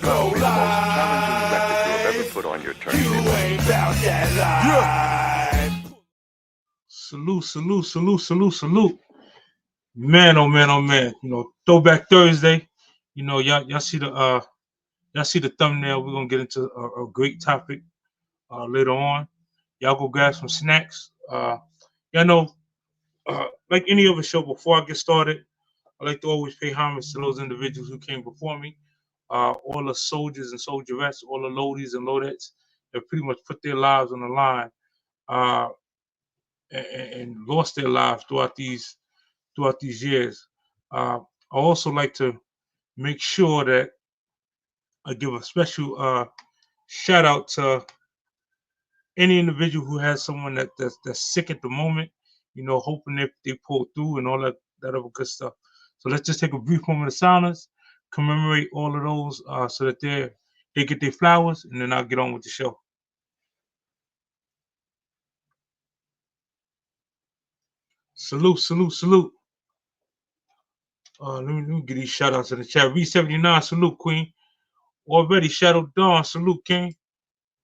the most challenging record you have ever put on your turntable. Salute, salute, salute, salute, salute. Man, oh man, oh man. Throwback Thursday. Y'all see the thumbnail. We're gonna get into a great topic later on. Y'all go grab some snacks. Y'all know, like any other show, before I get started, I like to always pay homage to those individuals who came before me. All the soldiers and soldierettes, all the loadies and loadettes that pretty much put their lives on the line uh, and lost their lives throughout these years. I also like to make sure that I give a special shout out to any individual who has someone that's sick at the moment. Hoping they pull through and all that other good stuff. So let's just take a brief moment of silence, commemorate all of those, so that they get their flowers, and then I'll get on with the show. Salute, salute, salute. Let me get these shout outs in the chat. V79, salute, Queen. Already Shadow Dawn, salute, King.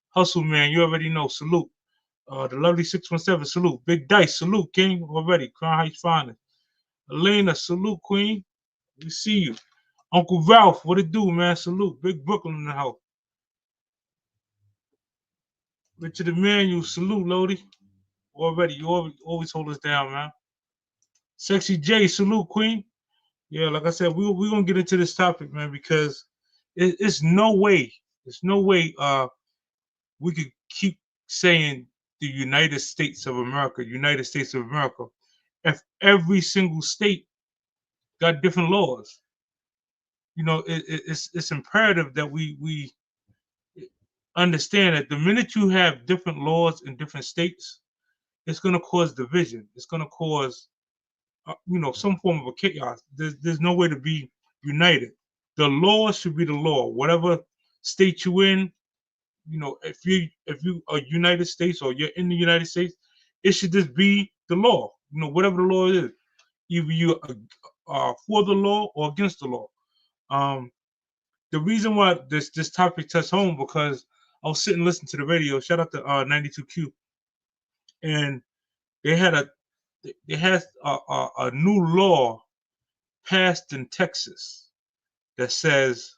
Hustle Man, you already know, salute. The lovely 617, salute. Big Dice, salute, King. Already. Crown Heights Finest. Elena, salute, Queen. We see you. Uncle Ralph, what it do, man? Salute. Big Brooklyn in the house. Richard Emmanuel, salute, Lodi. Already. You always hold us down, man. Sexy J, salute, Queen. Yeah, like I said, we're gonna get into this topic, man, because it's no way, we could keep saying the United States of America, if every single state got different laws. It's imperative that we understand that the minute you have different laws in different states, it's going to cause division. It's going to cause some form of a chaos. There's no way to be united. The law should be the law. Whatever state you in, if you are United States or you're in the United States, it should just be the law. Whatever the law is, either you are for the law or against the law. The reason why this topic touched home, because I was sitting listening to the radio. Shout out to 92Q, and they had a new law passed in Texas that says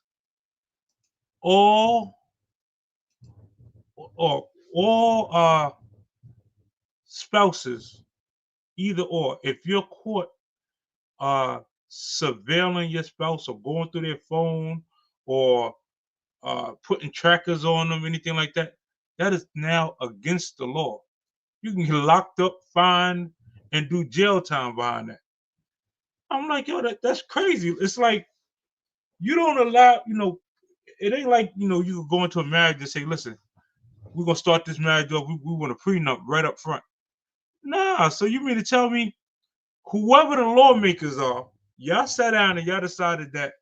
all spouses, either or, if you're caught surveilling your spouse or going through their phone or putting trackers on them, anything like that, that is now against the law. You can get locked up, fined, and do jail time behind that. I'm like, yo, that's crazy. It's like you don't allow, it ain't like, you could go into a marriage and say, listen, we're gonna start this marriage off. We want a prenup right up front. Nah, so you mean to tell me whoever the lawmakers are, y'all sat down and y'all decided that,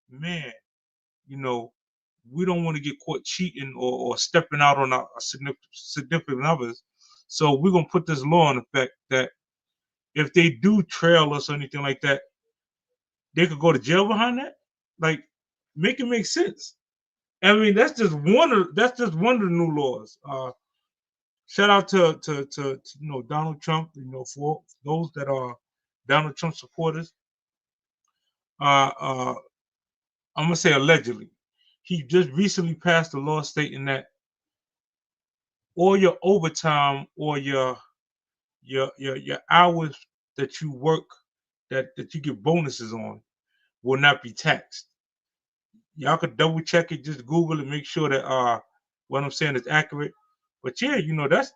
man, we don't want to get caught cheating or stepping out on our significant others. So we're gonna put this law in effect that if they do trail us or anything like that, they could go to jail behind that. Like, make it make sense. I mean, that's just one of the new laws. Shout out to Donald Trump. For those that are Donald Trump supporters. I'm gonna say allegedly, he just recently passed a law stating that all your overtime or your hours that you work that you get bonuses on will not be taxed. Y'all could double check it, just Google it, make sure that what I'm saying is accurate. But yeah,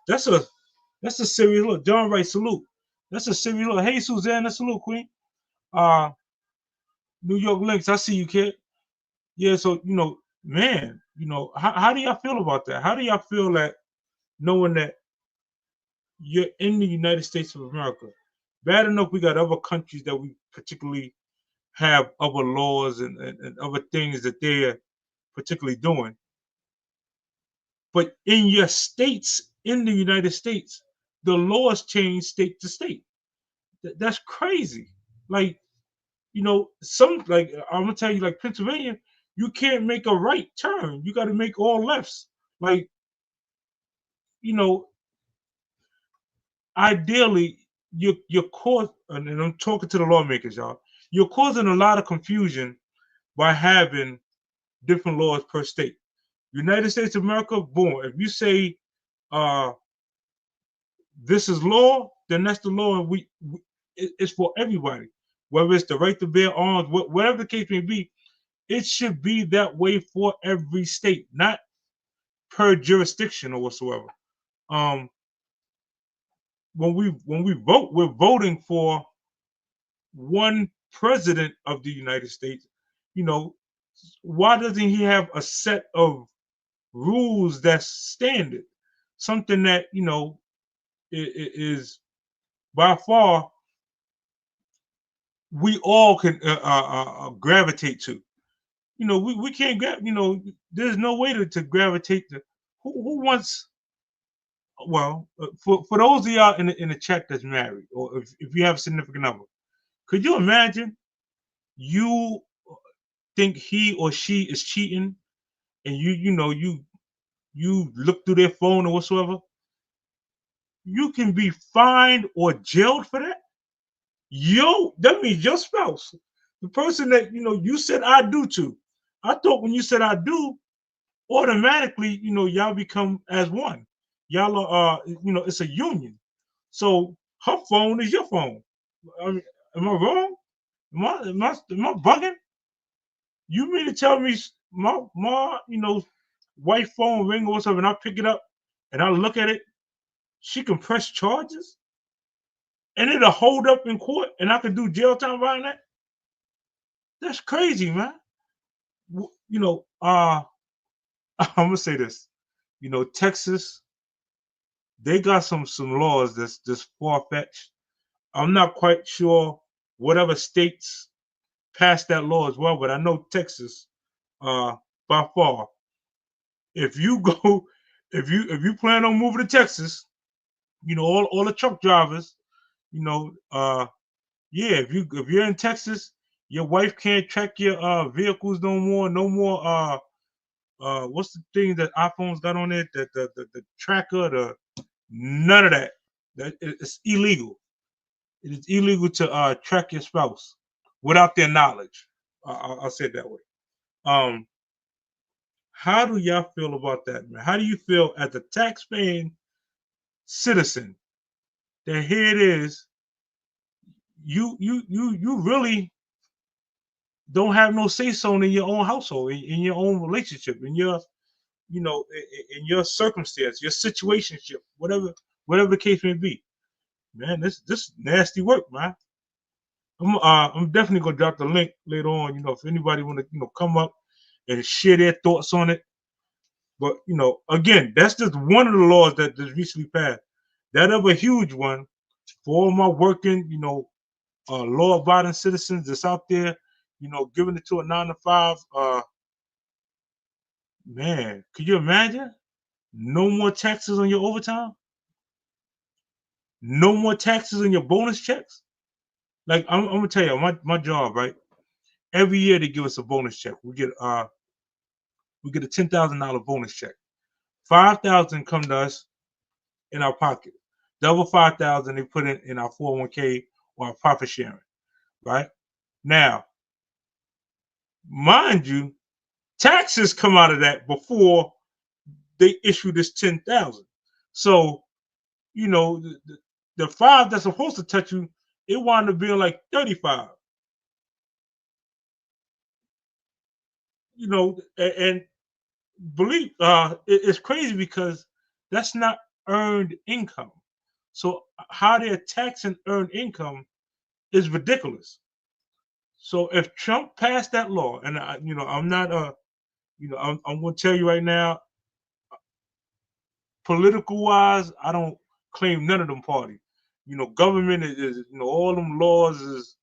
that's a serious look. John Wright, salute. That's a serious look. Hey Susanna, salute, Queen. New York Links, I see you, kid. Yeah, so man, how do y'all feel about that? How do y'all feel that knowing that you're in the United States of America? Bad enough we got other countries that we particularly have other laws and other things that they're particularly doing. But in your states, in the United States, the laws change state to state. That's crazy. Like, I'm gonna tell you, like Pennsylvania, you can't make a right turn. You got to make all lefts. Like, you know, ideally, you're causing, and I'm talking to the lawmakers, y'all. You're causing a lot of confusion by having different laws per state. United States of America, boom. If you say uh, this is law, then that's the law, and it's for everybody. Whether it's the right to bear arms, whatever the case may be, it should be that way for every state, not per jurisdiction or whatsoever. Um, when we vote, we're voting for one president of the United States. You know, why doesn't he have a set of rules that's standard? Something that is by far we all can gravitate to. We can't grab. There's no way to gravitate to. Who wants? Well, for those of y'all in the chat that's married, or if you have a significant other, could you imagine you think he or she is cheating, and you look through their phone or whatsoever? You can be fined or jailed for that. That means your spouse, the person that you said I do to. I thought when you said I do, automatically y'all become as one. Y'all are it's a union. So her phone is your phone. I mean, am I wrong? Am I bugging? You mean to tell me my wife phone ring or something, and I pick it up and I look at it, she can press charges and it'll hold up in court and I can do jail time behind that? That's crazy, man. I'm gonna say this. Texas, they got some laws that's just far-fetched. I'm not quite sure whatever states passed that law as well, but I know Texas, by far. If you go, if you plan on moving to Texas, all the truck drivers, yeah, if you're in Texas, your wife can't track your vehicles no more. No more what's the thing that iPhones got on it? The tracker, none of that. It's illegal. It is illegal to track your spouse without their knowledge. I'll say it that way. How do y'all feel about that, man? How do you feel as a tax-paying citizen that here it is, you really don't have no say-so in your own household, in your own relationship, in your in your circumstance, your situationship, whatever the case may be. Man, this nasty work, man. I'm definitely gonna drop the link later on. If anybody want to come up and share their thoughts on it. But again, that's just one of the laws that just recently passed. That other huge one for all my working, law-abiding citizens that's out there, giving it to a 9 to 5. Man, could you imagine? No more taxes on your overtime. No more taxes on your bonus checks. Like I'm gonna tell you, my job, right? Every year they give us a bonus check. We get a $10,000 bonus check. 5,000 come to us in our pocket. The other 5,000 they put in our 401k or our profit sharing. Right now, mind you, taxes come out of that before they issue this 10,000. So the 5 that's supposed to touch you, it wound up being like 35. And believe it's crazy because that's not earned income. So how they're taxing earned income is ridiculous. So if Trump passed that law, and I'm not I'm going to tell you right now, political wise, I don't claim none of them parties. Government is all them laws is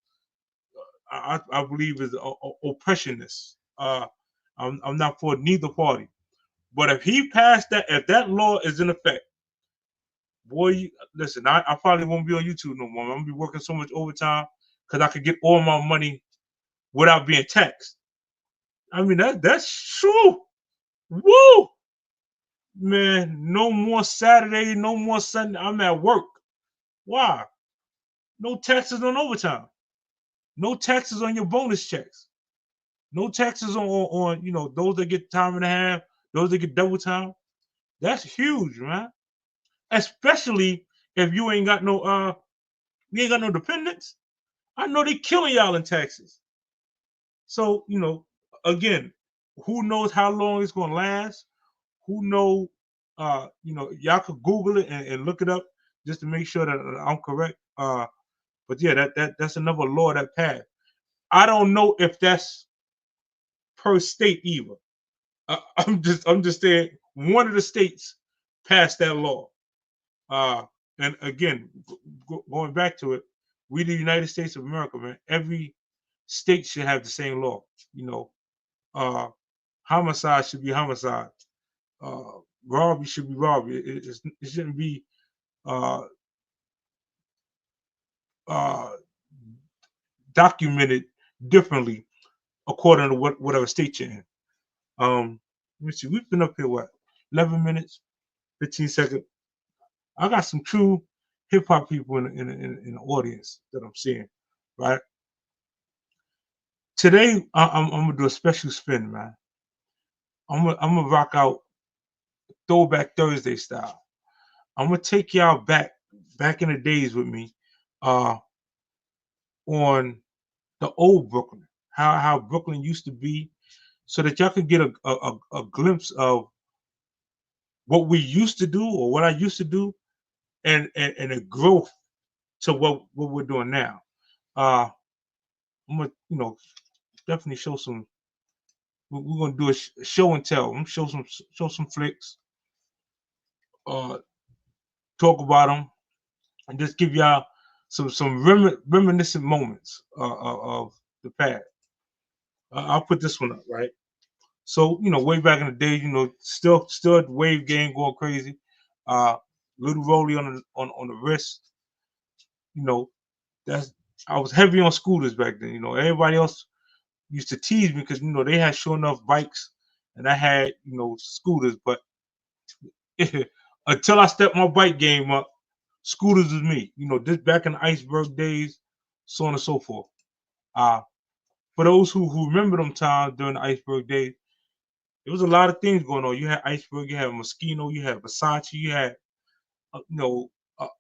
I believe is oppressionist. I'm not for neither party. But if he passed that, if that law is in effect, boy, listen, I probably won't be on YouTube no more. I'm gonna be working so much overtime because I could get all my money without being taxed. I mean, that's true. Woo! Man, no more Saturday, no more Sunday. I'm at work. Why? No taxes on overtime. No taxes on your bonus checks. No taxes on those that get time and a half, those that get double time. That's huge, man. Especially if you ain't got no dependents. I know they killing y'all in taxes. So, again, who knows how long it's gonna last? Who know y'all could Google it and look it up just to make sure that I'm correct. But yeah, that's another law that passed. I don't know if that's per state either. I'm just saying one of the states passed that law. Uh, and again, going back to it, we the United States of America, man. Every state should have the same law. You know, uh, homicide should be homicide. Robbery should be robbery. It shouldn't be uh, uh, documented differently according to whatever state you're in. Let me see. We've been up here what 11 minutes, 15 seconds. I got some true hip hop people in the audience that I'm seeing. Right today, I'm gonna do a special spin, man. I'm gonna rock out Throwback Thursday style. I'm gonna take y'all back in the days with me, uh, on the old Brooklyn, how Brooklyn used to be, so that y'all can get a glimpse of what we used to do or what I used to do, and the growth to what we're doing now. Uh, I'm gonna definitely show some. We're gonna do a show and tell. I'm gonna show some flicks. Uh, talk about them and just give y'all some reminiscent moments of the past. I'll put this one up, right? So way back in the day, still the wave game going crazy. Uh, Little Rolly on the wrist. You know, that's I was heavy on scooters back then. Everybody else used to tease me because they had sure enough bikes, and I had scooters. But until I stepped my bike game up, scooters was me. This back in the iceberg days, so on and so forth. Uh, for those who remember them times during the iceberg days, there was a lot of things going on. You had iceberg, you had Moschino, you had Versace, you had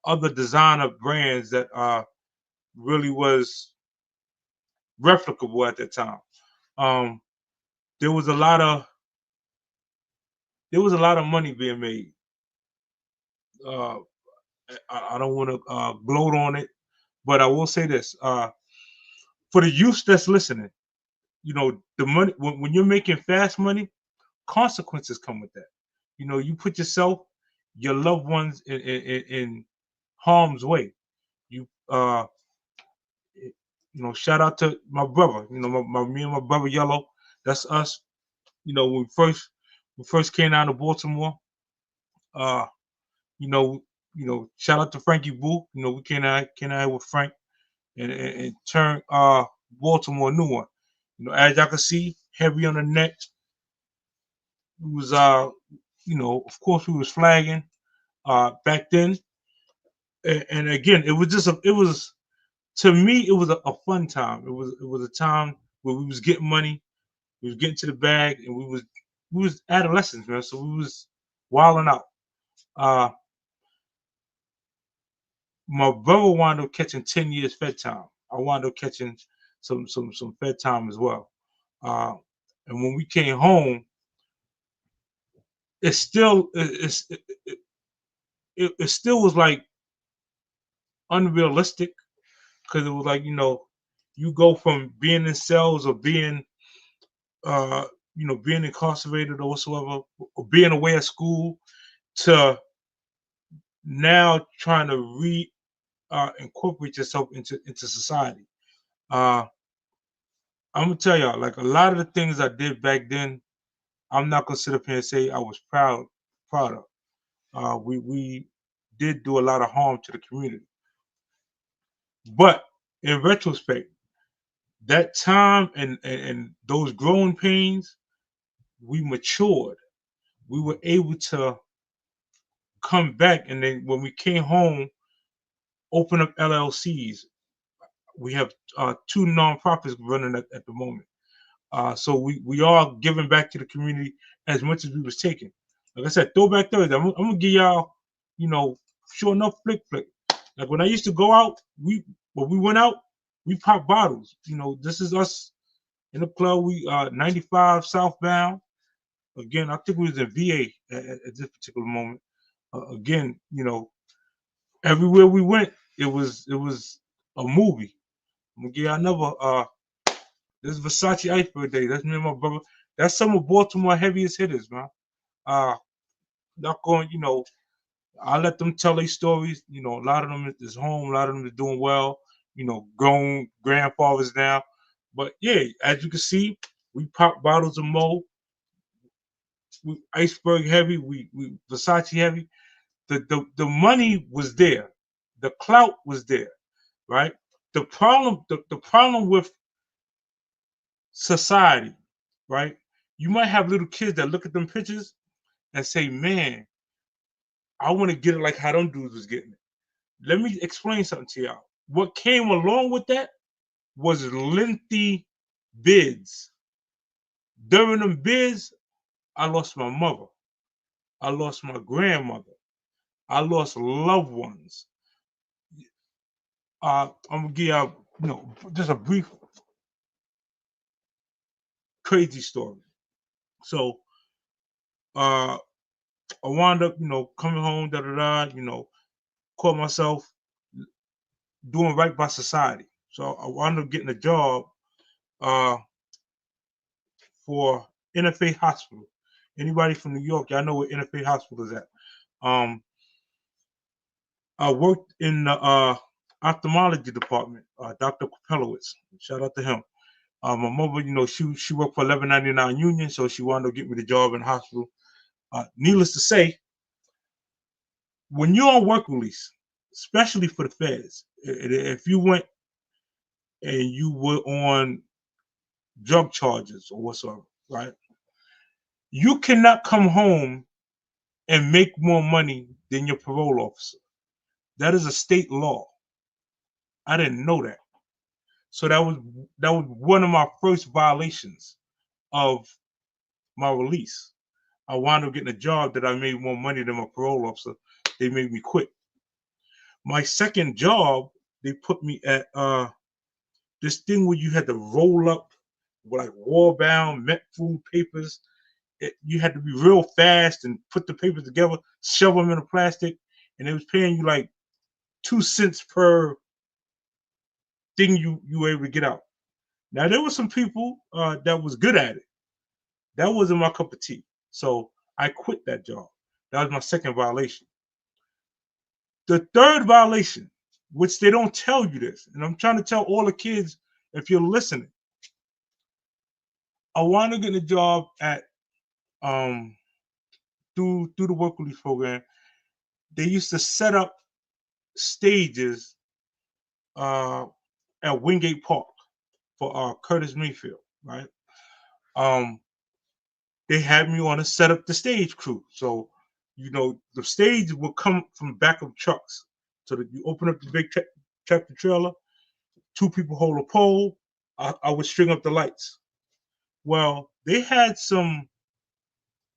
other designer brands that really was replicable at that time. Um, there was a lot of money being made. Uh, I don't want to gloat on it, but I will say this: for the youth that's listening, the money when you're making fast money, consequences come with that. You put yourself, your loved ones in harm's way. You shout out to my brother. Me and my brother Yellow. That's us. When we first came down to Baltimore. Uh, you know, shout out to Frankie Boo. We came out with Frank and turn Baltimore a new one. As y'all can see, heavy on the neck. We was of course we was flagging back then. And again, it was just it was to me it was a fun time. It was a time where we was getting money, we was getting to the bag, and we was adolescents, man. So we was wilding out. Uh, my brother wound up catching 10 years Fed time. I wound up catching some Fed time as well. Uh, and when we came home, it still it still was like unrealistic because it was like you go from being in cells or being being incarcerated or whatsoever or being away at school to now trying to incorporate yourself into society. Uh, I'm gonna tell y'all, like a lot of the things I did back then, I'm not gonna sit up here and say I was proud of. We did do a lot of harm to the community, but in retrospect, that time and those growing pains, we matured. We were able to come back, and then when we came home, open up LLCs. We have two nonprofits running at the moment. So we are giving back to the community as much as we was taking. Like I said, Throwback Thursday. I'm gonna give y'all, sure enough, flick. Like when I used to go out, when we went out, we popped bottles. This is us in the club. We 95 southbound. Again, I think we was in VA at this particular moment. Again, everywhere we went, it was a movie. I'm gonna give y'all another. This is Versace Iceberg Day. That's me and my brother. That's some of Baltimore heaviest hitters, man. Uh, not going, I let them tell their stories. A lot of them is home, a lot of them is doing well, grown grandfathers now. But yeah, as you can see, we pop bottles of Mo, we Iceberg heavy, we Versace heavy. The money was there, the clout was there, right? The problem with society, right? You might have little kids that look at them pictures and say, "Man, I want to get it like how them dudes was getting it." Let me explain something to y'all. What came along with that was lengthy bids. During them bids, I lost my mother. I lost my grandmother. I lost loved ones. I'm gonna give y'all, just a brief, crazy story. So, I wound up, coming home, caught myself doing right by society. So I wound up getting a job uh, for NFA Hospital. Anybody from New York, y'all know where NFA Hospital is at. Um, I worked in the ophthalmology department. Dr. Kopelowitz, shout out to him. My mother, she worked for 1199 Union, so she wound up getting me the job in the hospital. Needless to say, when you're on work release, especially for the feds, if you went and you were on drug charges or whatsoever, right? You cannot come home and make more money than your parole officer. That is a state law. I didn't know that. So that was one of my first violations of my release. I wound up getting a job that I made more money than my parole officer. They made me quit. My second job, they put me at this thing where you had to roll up like war bound met food papers. You had to be real fast and put the papers together, shove them in a plastic, and they was paying you like 2 cents per thing you were able to get out. Now there were some people that was good at it. That wasn't my cup of tea, so I quit that job. That was my second violation. The third violation, which they don't tell you this, and I'm trying to tell all the kids if you're listening, I want to get a job at through the work release program. They used to set up stages uh, at Wingate Park for Curtis Mayfield, right? Um, they had me on to set up the stage crew. So, the stage will come from the back of trucks. So that you open up the big tractor trailer, two people hold a pole. I would string up the lights. Well, they had some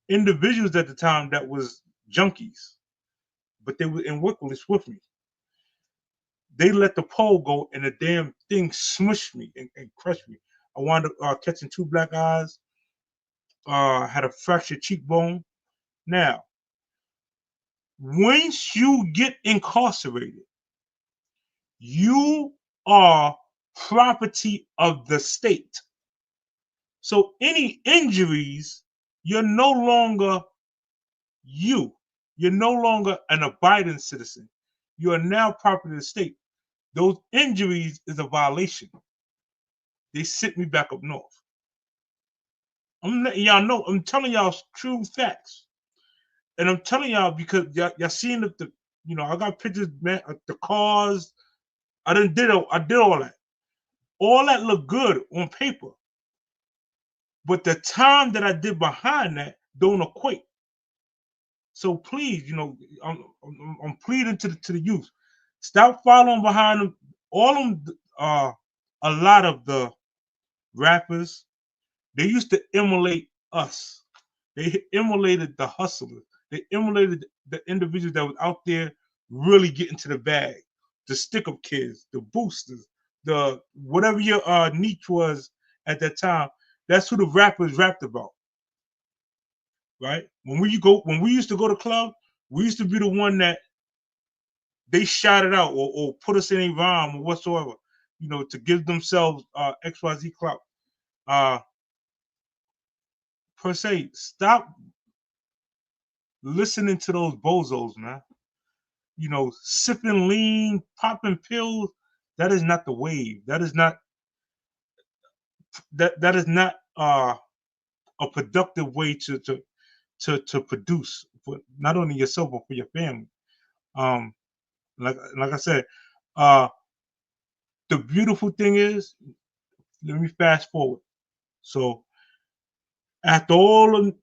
individuals at the time that was junkies, but they were in work release with me. They let the pole go and the damn thing smushed me and crushed me. I wound up catching two black eyes, had a fractured cheekbone. Now, once you get incarcerated, you are property of the state. So any injuries, you're no longer you. You're no longer an abiding citizen. You are now property of the state. Those injuries is a violation. They sent me back up north. I'm letting y'all know. I'm telling y'all true facts, and I'm telling y'all because y'all seen I got pictures, man, of the cars. I did all that. All that looked good on paper, but the time that I did behind that don't equate. So please, I'm pleading to the youth. Stop following behind them. All them, a lot of the rappers, they used to emulate us. They emulated the hustlers. They emulated the individuals that was out there really getting to the bag. The stick-up kids, the boosters, the whatever your niche was at that time. That's who the rappers rapped about, right? When we used to go to club, we used to be the one that they shouted out or put us in a rhyme or whatsoever, to give themselves XYZ clout. Uh, per se, stop listening to those bozos, man. Sipping lean, popping pills, that is not the wave. That is not a productive way to produce for not only yourself but for your family. Um, like I said, uh, the beautiful thing is, let me fast forward. So after all of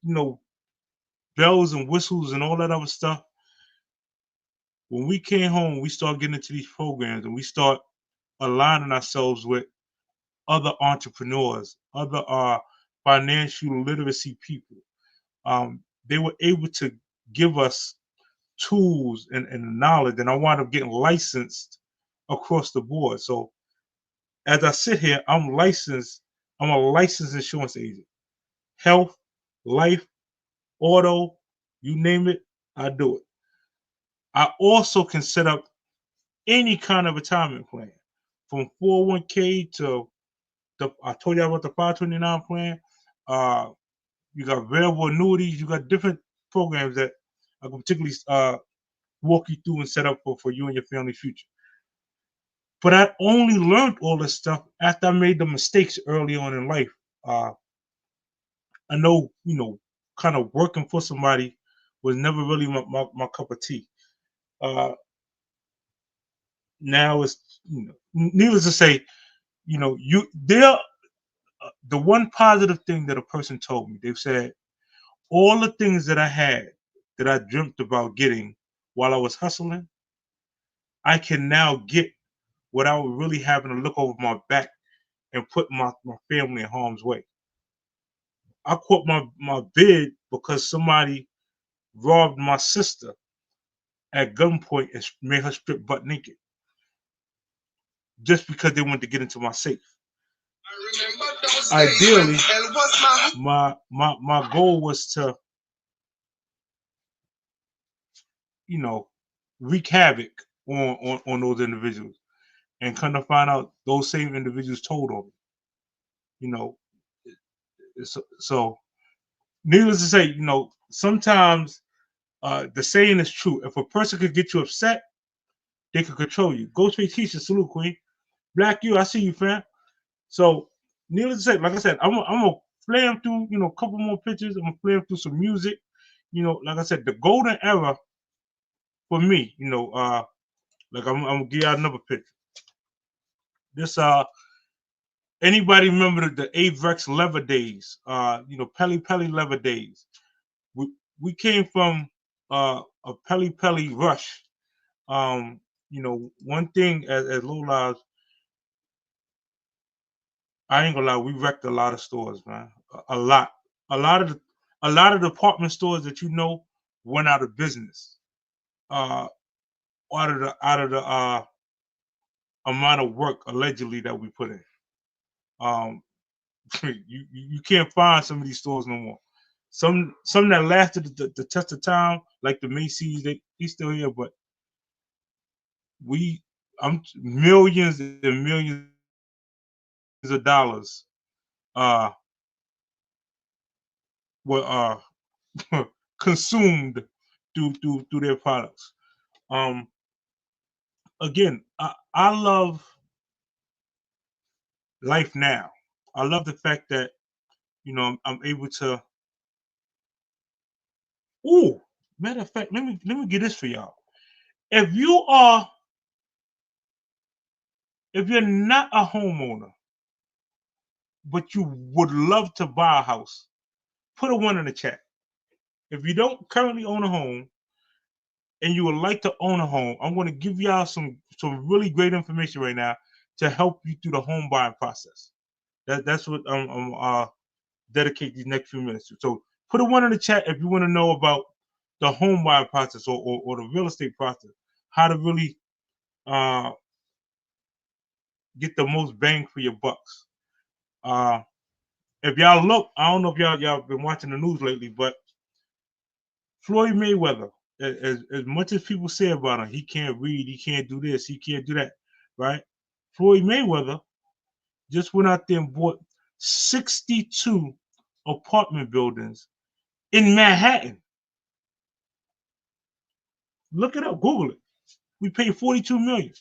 bells and whistles and all that other stuff, when we came home, we start getting into these programs and we start aligning ourselves with other entrepreneurs, other financial literacy people. They were able to give us tools and knowledge, and I wound up getting licensed across the board. So as I sit here, I'm licensed. I'm a licensed insurance agent. Health, life, auto, you name it, I do it. I also can set up any kind of retirement plan, from 401k to I told you about the 529 plan. You got variable annuities. You got different programs that I can particularly walk you through and set up for you and your family's future. But I only learned all this stuff after I made the mistakes early on in life. Uh, I know, kind of working for somebody was never really my cup of tea. Now it's, needless to say, the one positive thing that a person told me, they've said, all the things that I had that I dreamt about getting while I was hustling, I can now get without really having to look over my back and put my family in harm's way. I caught my bid because somebody robbed my sister at gunpoint and made her strip butt naked just because they wanted to get into my safe. Ideally, my goal was to, wreak havoc on those individuals, and kind of find out those same individuals told on me. You know, so needless to say, sometimes the saying is true. If a person could get you upset, they could control you. Ghostface Keisha, salute Queen. Black you, I see you, fam. So needless to say, like I said, I'm gonna flame through, a couple more pictures. I'm gonna flame through some music. Like I said, the golden era for me, like I'm gonna give you another picture. This anybody remember the Avex leather days? Pelly Pelly leather days. We came from a Pelly Pelly rush. One thing as low lives, I ain't gonna lie, we wrecked a lot of stores, man. A lot. A lot of department stores that went out of business. Uh out of the amount of work allegedly that we put in. Um you can't find some of these stores no more. Some that lasted the test of time, like the Macy's, he's still here, but I'm millions and millions of dollars were consumed through their products. Um, Again, I love life now. I love the fact that I'm able to. Ooh, matter of fact, let me get this for y'all. If you're not a homeowner, but you would love to buy a house, put a 1 in the chat. If you don't currently own a home and you would like to own a home, I'm going to give y'all some really great information right now to help you through the home buying process. That's what I'm dedicate these next few minutes to. So put a 1 in the chat if you want to know about the home buying process or the real estate process, how to really get the most bang for your bucks. If y'all look, I don't know if y'all been watching the news lately, but Floyd Mayweather, as much as people say about him, he can't read, he can't do this, he can't do that, right? Floyd Mayweather just went out there and bought 62 apartment buildings in Manhattan. Look it up, Google it. We paid $42 million.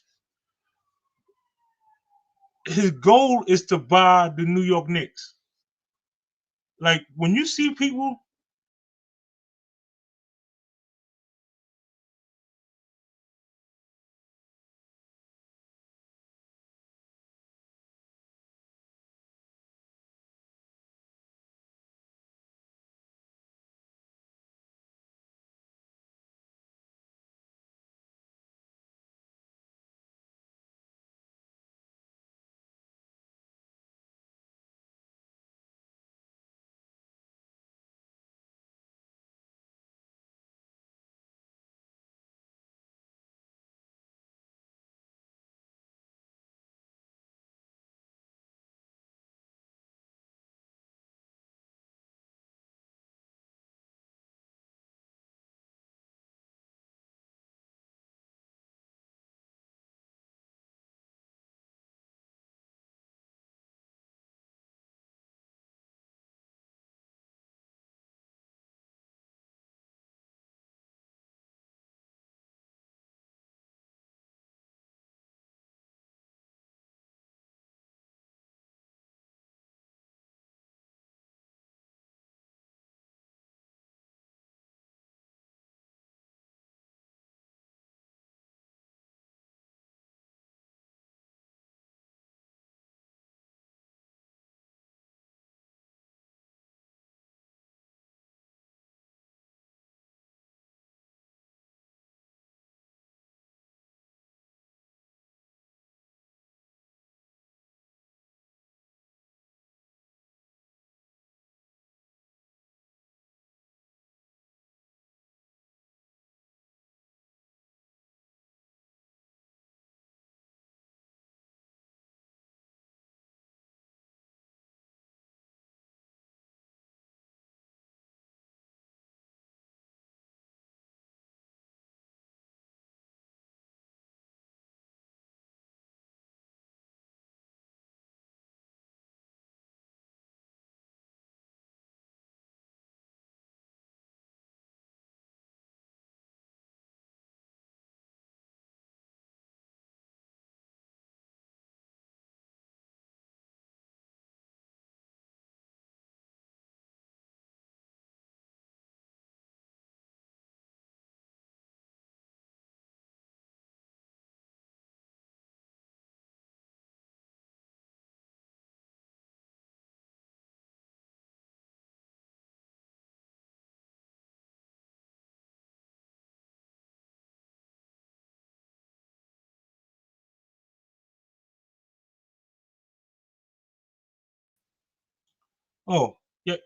His goal is to buy the New York Knicks. Like when you see people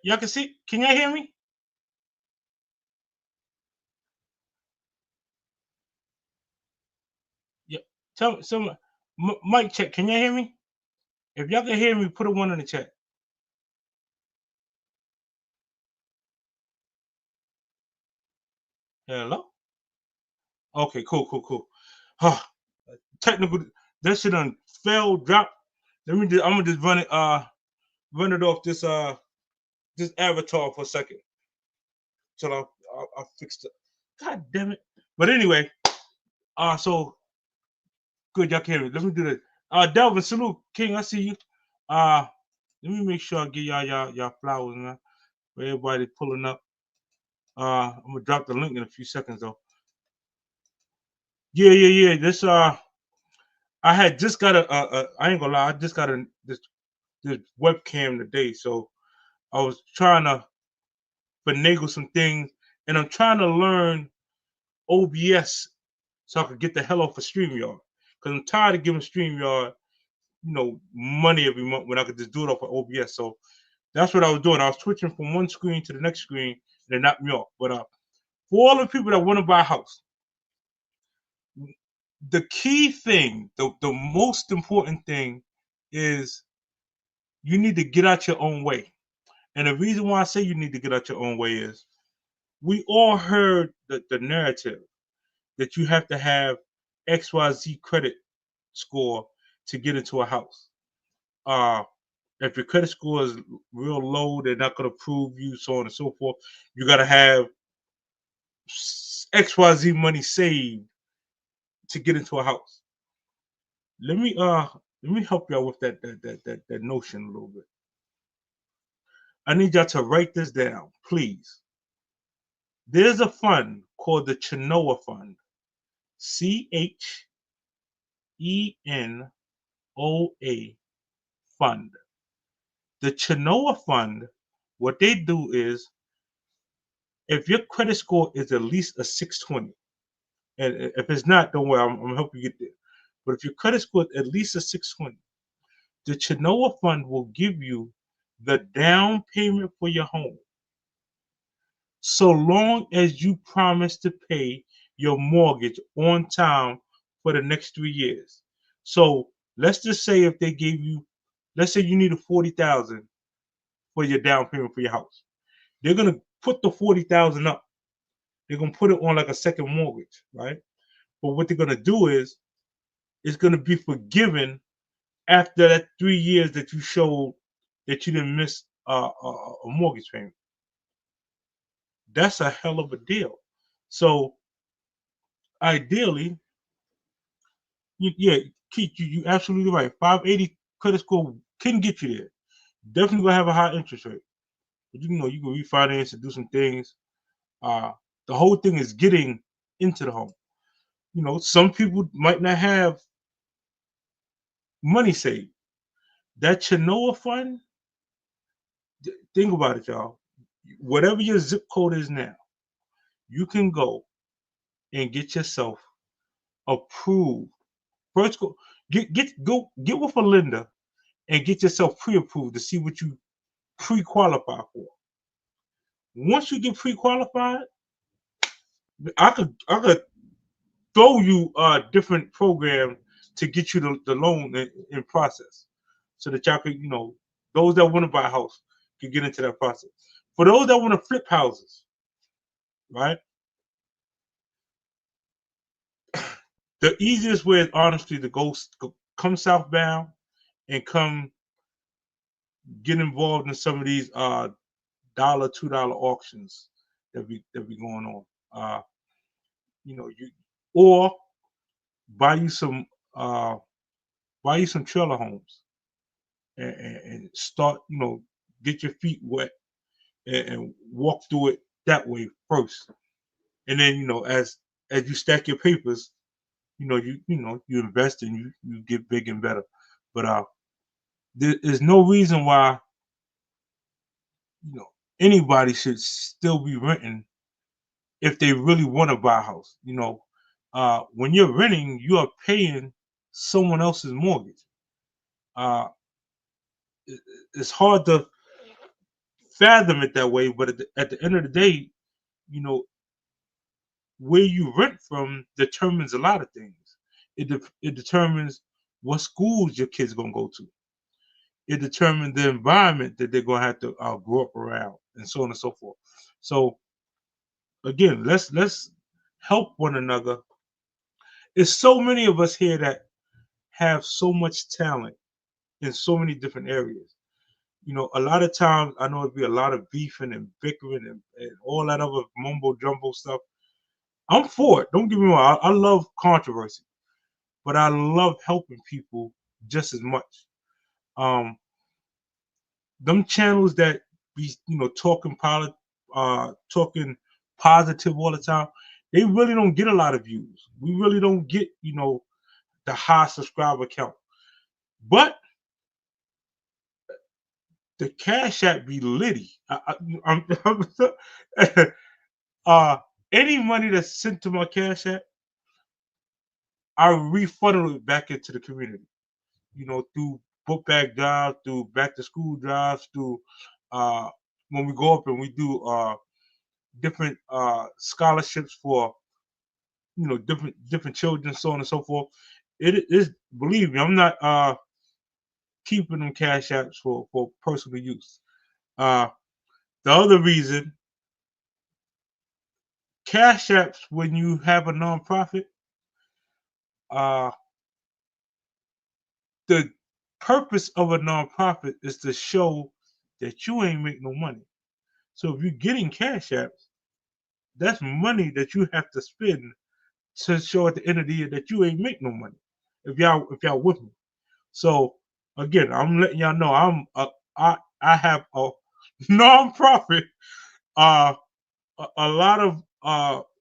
y'all can see. Can y'all hear me? Yeah. Tell me, some mic check. Can y'all hear me? If y'all can hear me, put a 1 in the chat. Hello? Okay, cool. Huh, technical. That shit done fell, drop. I'm gonna just run it off this avatar for a second till I fix it. God damn it! But anyway, so good, y'all can hear me. Let me do this. Delvin, salute, King. I see you. Let me make sure I give y'all flowers now. For everybody pulling up. I'm gonna drop the link in a few seconds though. Yeah. This I had just got I ain't gonna lie, I just got this this webcam today, so I was trying to finagle some things, and I'm trying to learn OBS so I could get the hell off of StreamYard, because I'm tired of giving StreamYard, money every month when I could just do it off of OBS. So that's what I was doing. I was switching from one screen to the next screen, and it knocked me off. But for all the people that want to buy a house, the key thing, the most important thing is you need to get out your own way. And the reason why I say you need to get out your own way is we all heard the narrative that you have to have XYZ credit score to get into a house. If your credit score is real low, they're not going to approve you, so on and so forth. You got to have XYZ money saved to get into a house. Let me help y'all with that notion a little bit. I need y'all to write this down, please. There's a fund called the Chenoa Fund. CHENOA Fund. The Chenoa Fund, what they do is, if your credit score is at least a 620, and if it's not, don't worry, I'm gonna help you get there. But if your credit score is at least a 620, the Chenoa Fund will give you the down payment for your home, so long as you promise to pay your mortgage on time for the next 3 years. So let's just say if they gave you, let's say you needed $40,000 for your down payment for your house. They're gonna put the $40,000 up. They're gonna put it on like a second mortgage, right? But what they're gonna do is it's gonna be forgiven after that 3 years that you showed that you didn't miss a mortgage payment. That's a hell of a deal. So ideally, Keith, you absolutely right. 580 credit score can get you there. Definitely gonna have a high interest rate, but you can refinance and do some things. The whole thing is getting into the home. Some people might not have money saved. That Chenoa Fund, think about it, y'all. Whatever your zip code is now, you can go and get yourself approved. First, get with a lender and get yourself pre-approved to see what you pre-qualify for. Once you get pre-qualified, I could throw you different programs to get you the loan in process, so that y'all could, those that want to buy a house can get into that process. For those that want to flip houses, right? The easiest way is honestly to come southbound and come get involved in some of these $1, $2 auctions that be going on. Or buy you some trailer homes and start, get your feet wet and walk through it that way first. And then, as you stack your papers, you invest and you get big and better. But there is no reason why anybody should still be renting if they really want to buy a house. When you're renting, you are paying someone else's mortgage. It's hard to fathom it that way, but at the end of the day, where you rent from determines a lot of things. It determines what schools your kids gonna go to. It determines the environment that they're gonna have to grow up around, and so on and so forth. So again, let's help one another. There's so many of us here that have so much talent in so many different areas. A lot of times I know it'd be a lot of beefing and bickering and all that other mumbo jumbo stuff. I'm for it. Don't get me wrong. I love controversy, but I love helping people just as much. Them channels that be talking talking positive all the time, they really don't get a lot of views. We really don't get the high subscriber count. But the Cash App be litty. Any money that's sent to my Cash App, I refunded it back into the community. Through book bag drives, through back to school drives, through when we go up and we do different scholarships for different children, so on and so forth. It is, believe me, I'm not keeping them Cash Apps for personal use. The other reason, Cash Apps, when you have a nonprofit, the purpose of a nonprofit is to show that you ain't make no money. So if you're getting Cash Apps, that's money that you have to spend to show at the end of the year that you ain't make no money. If y'all with me. So again, I'm letting y'all know I have a nonprofit. A lot of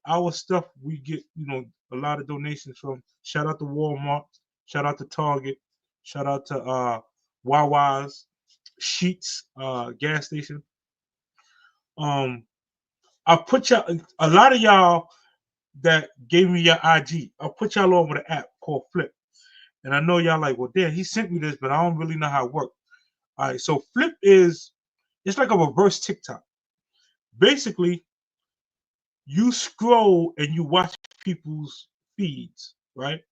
our stuff we get, a lot of donations from. Shout out to Walmart, shout out to Target, shout out to Wawa's, Sheets, gas station. I put y'all, a lot of y'all that gave me your IG, I put y'all over the app called Flip. And I know y'all like, well, damn, he sent me this, but I don't really know how it works. All right, so Flip it's like a reverse TikTok. Basically, you scroll and you watch people's feeds, right?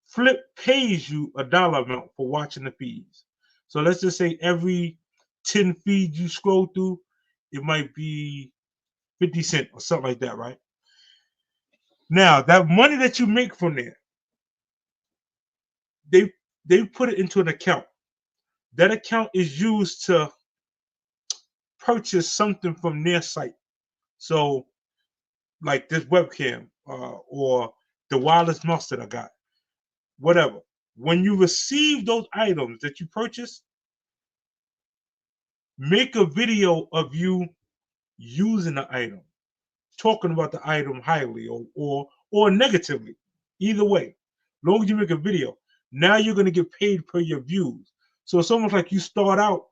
Flip pays you a dollar amount for watching the feeds. So let's just say every 10 feeds you scroll through, it might be 50 cents or something like that, right? Now, that money that you make from there, they put it into an account. That account is used to purchase something from their site. So, like this webcam or the wireless mouse that I got, whatever. When you receive those items that you purchase, make a video of you using the item, talking about the item highly or negatively. Either way, long as you make a video, now you're gonna get paid per your views. So it's almost like you start out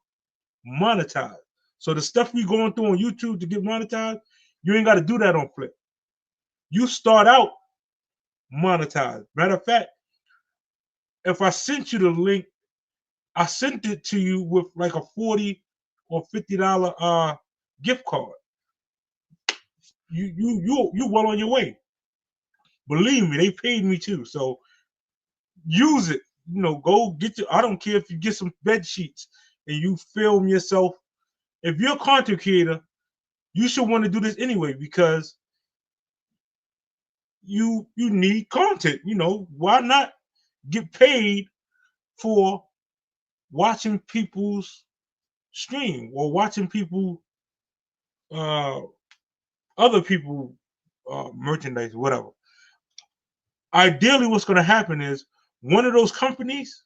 monetized. So the stuff we going through on YouTube to get monetized, you ain't got to do that on Flip. You start out monetized. Matter of fact, if I sent you the link, I sent it to you with like a $40 or $50 gift card. You well on your way. Believe me, they paid me too. So use it. Go get your. I don't care if you get some bed sheets and you film yourself. If you're a content creator, you should want to do this anyway because you need content. Why not get paid for watching people's stream or watching people, other people, merchandise, whatever. Ideally, what's going to happen is one of those companies,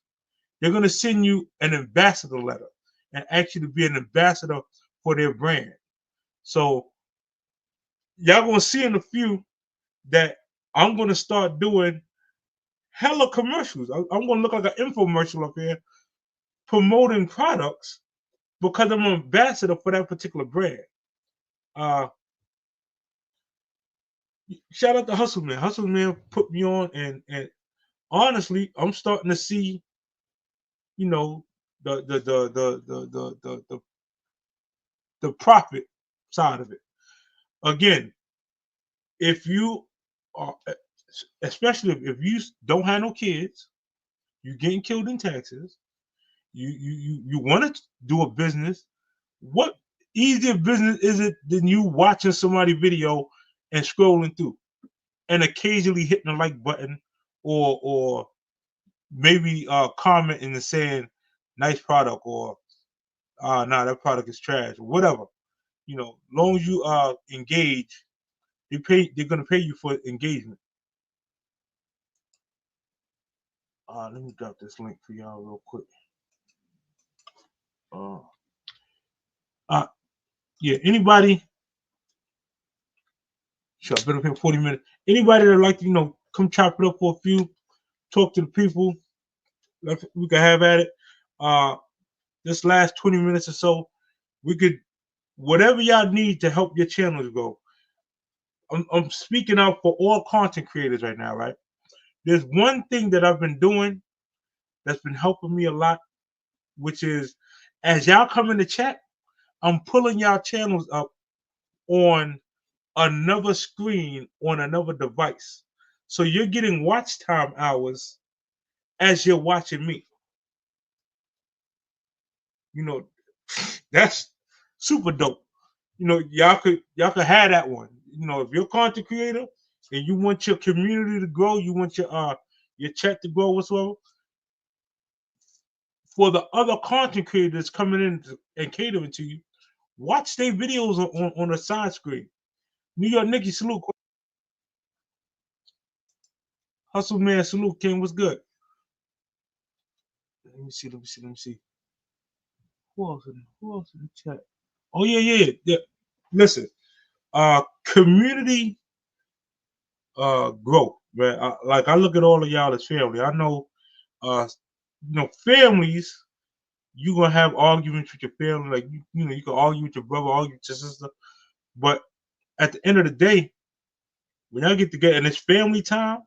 they're going to send you an ambassador letter and ask you to be an ambassador for their brand. So y'all going to see in a few that I'm going to start doing hella commercials. I'm going to look like an infomercial up here promoting products because I'm an ambassador for that particular brand. Shout out to Hustleman. Hustleman put me on, and honestly, I'm starting to see, the profit side of it. Again, if you are, especially if you don't have no kids, you're getting killed in taxes, you want to do a business, what easier business is it than you watching somebody's video and scrolling through and occasionally hitting the like button or maybe commenting and saying nice product or nah, that product is trash or whatever. Long as you engage, they're gonna pay you for engagement. Let me drop this link for y'all real quick. Yeah, anybody. Sure, I've been up here 40 minutes. Anybody that like to, come chop it up for a few, talk to the people, we can have at it. this last 20 minutes or so, we could whatever y'all need to help your channels grow. I'm speaking out for all content creators right now, right? There's one thing that I've been doing that's been helping me a lot, which is as y'all come in the chat, I'm pulling y'all channels up on another screen on another device. So you're getting watch time hours as you're watching me. You know, that's super dope. You know, y'all could have that one. You know, if you're a content creator and you want your community to grow, you want your chat to grow whatsoever. For the other content creators coming in and catering to you, watch their videos on a side screen. New York Nikki, salute. Hustle Man, salute. King, what's good? Let me see. Who else in the chat? Oh, yeah. Listen, community growth, man. Like I look at all of y'all as family. I know, families, you gonna have arguments with your family. Like you can argue with your brother, argue with your sister, but at the end of the day, when y'all get together and it's family time,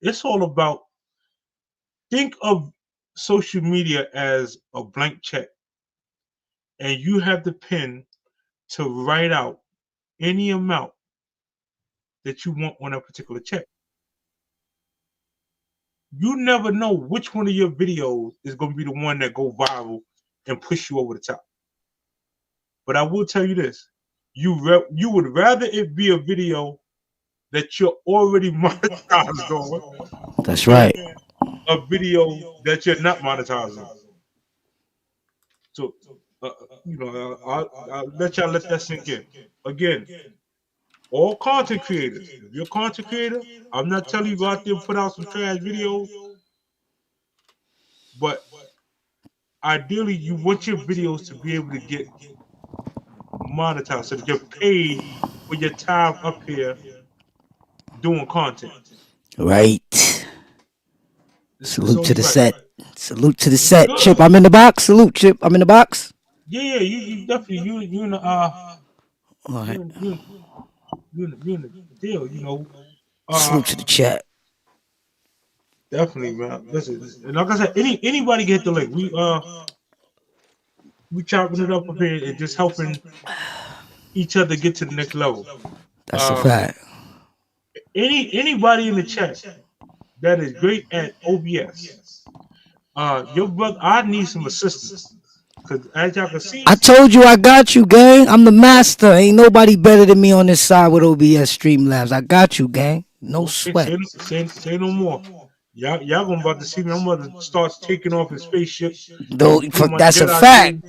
it's all about. Think of social media as a blank check, and you have the pen to write out any amount that you want on a particular check. You never know which one of your videos is going to be the one that go viral and push you over the top. But I will tell you this: you would rather it be a video that you're already monetized on. That's right. A video that you're not monetizing. So, I'll let y'all let that sink in. Again, all content creators. If you're a content creator, I'm not telling you go out there and put out some trash videos, but ideally you want your videos to be able to get monetized so to get paid for your time up here doing content. Right. Salute to the set. Right. Salute to the set. Good. Chip, I'm in the box. Salute, Chip. I'm in the box. Yeah, you definitely you in the all right. You in the deal, you know. Salute to the chat. Definitely, man. Listen, and like I said, anybody get the link. We chopping it up a bit and just helping each other get to the next level. That's a fact. Anybody in the chat that is great at OBS, your brother, I need some assistance. Cause as y'all can see, I told you I got you, gang. I'm the master. Ain't nobody better than me on this side with OBS Streamlabs. I got you, gang. No sweat. Say no more. Y'all gonna about to see me. I'm about to start taking off his spaceship. That's a fact.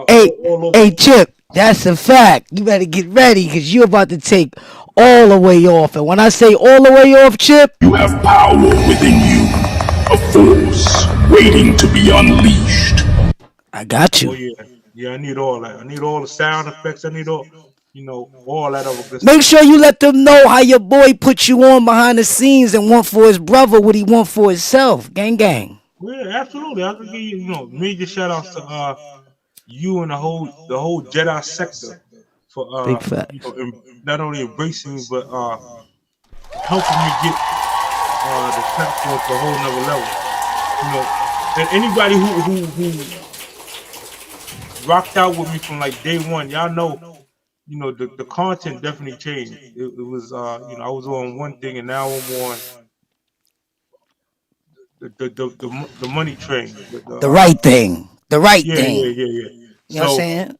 Hey, Chip, that's a fact. You better get ready because you're about to take all the way off. And when I say all the way off, Chip, you have power within you, a force waiting to be unleashed. I got you. Oh, yeah, I need all that. I need all the sound effects. I need all that other good Make sure you let them know how your boy put you on behind the scenes and want for his brother what he want for himself. Gang. Yeah, absolutely. I can give you, major shout outs to you and the whole Jedi sector for big fact. Not only embracing me but helping me get the platform to a whole nother level. And anybody who rocked out with me from like day one, y'all know, the content definitely changed. It was I was on one thing and now I'm on the money train. The right thing. The right thing. Yeah. You know what I'm saying?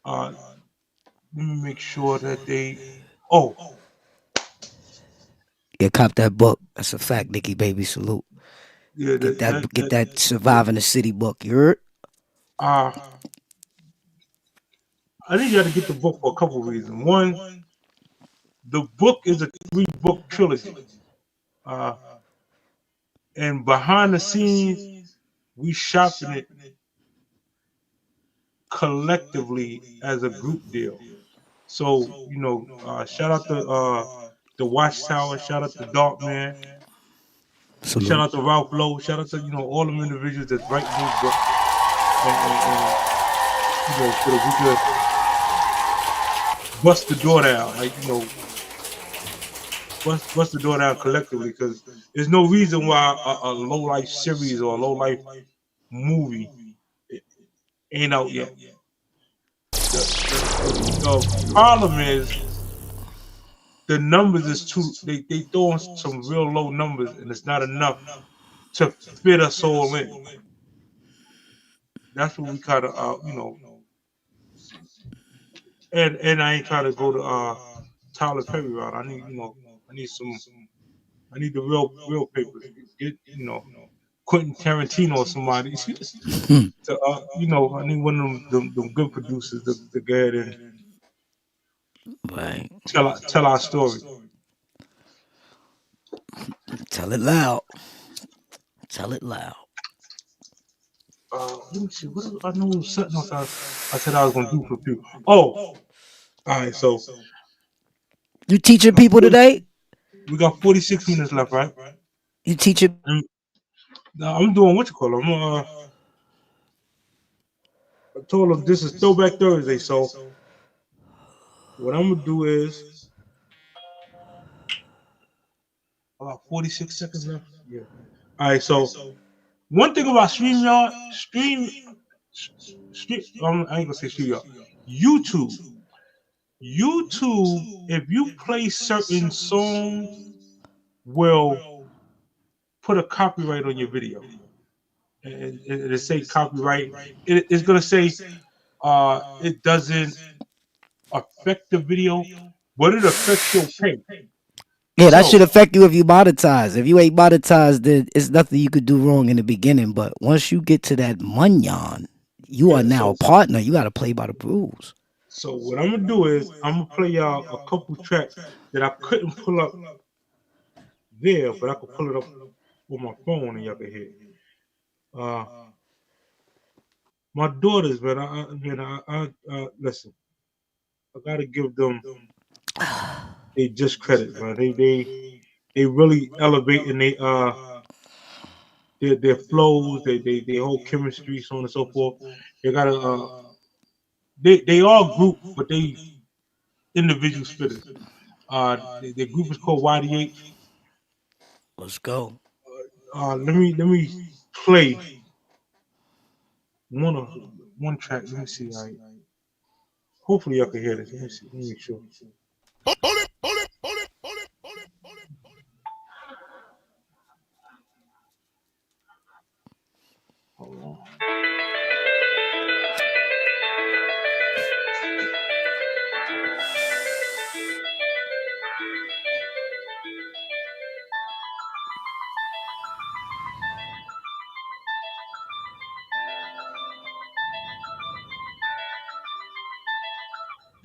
Let me make sure that they. Yeah, cop that book. That's a fact, Nikki Baby. Salute. Yeah, get that Surviving the City book. You heard? I need you to get the book for a couple of reasons. One, the book is a 3-book trilogy. And behind the scenes, we shopping it collectively as a group deal. So, shout out to the Watchtower, shout out to Darkman. Shout out to Ralph Lowe. Shout out to all them individuals that's writing these books, and so that we could bust the door down, like bust the door down collectively. Because there's no reason why a low life series or a low life movie ain't out yet. The problem is the numbers is too. They throwing some real low numbers, and it's not enough to fit us all in. That's what we kind of and I ain't trying to go to Tyler Perry route. I need I need the real papers. Get Quentin Tarantino or somebody to I need one of them good producers to go ahead and tell our story. Tell it loud. Tell it loud. Let me see. What I know was something else I said I was gonna do for people. Oh, all right. So you teaching people today? We got 46 minutes left, right? You teaching? I'm doing what you call them. I told them this is Throwback Thursday, so what I'm gonna do is about 46 seconds left. Yeah. All right. So one thing about StreamYard, I ain't gonna say StreamYard. YouTube, if you play certain songs, will put a copyright on your video. And it say copyright. It's gonna say it doesn't affect the video, but it affects your pay. Yeah, that should affect you if you monetize. If you ain't monetized, then it's nothing you could do wrong in the beginning. But once you get to that munyon, you are now a partner. You got to play by the rules. So what I'm gonna do is I'm gonna play y'all a couple tracks that I couldn't pull up there, but I could pull it up on my phone and y'all can hear it. My daughters, man, I listen. I gotta give them they just credit, man. They really elevating their flows, their whole chemistry, so on and so forth. They gotta they all group, but they individual spitters. Their group is called YDH. Let's go. Let me play one track. Let me see. Hopefully y'all can hear this. Let me see. Let me make sure. Hold on.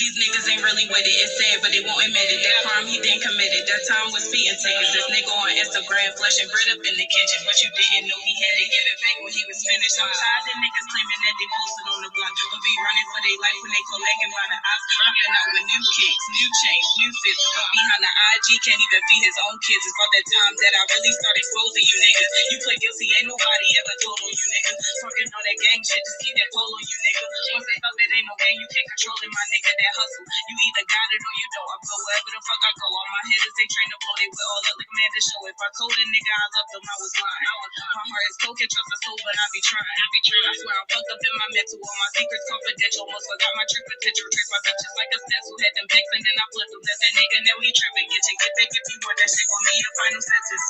These niggas ain't really with it, it's sad, but they won't admit it. That crime he didn't commit it. That time was speeding tickets. This nigga on Instagram flashing bread up in the kitchen, but you didn't know he had to give it back when he was finished. I'm tired of niggas claiming that they posted on the block, but be running for their life when they collecting by the ops. Hopping out with new kicks, new chains, new fits. But behind the IG can't even feed his own kids. It's about that time that I really start exposing you niggas. You play guilty, ain't nobody ever told on you niggas. Talking all that gang shit, just keep that pole on you nigga. Once they thought that ain't no game, you can't control it, my nigga. That hustle, you either got it or you don't. I go wherever the fuck I go. All my hitters, they train to blow. They with all other commanders show. If I told a nigga I loved them, I was lying. My heart is cold, can trust my soul, but I be trying. I swear I'm fucked up in my mental. All my secrets confidential. Almost forgot my true potential. Trace my bitches like a stencil. Had them pics and then I flipped them. Let that nigga know he tripping. Get back if you want. That shit gon' be your final sentence.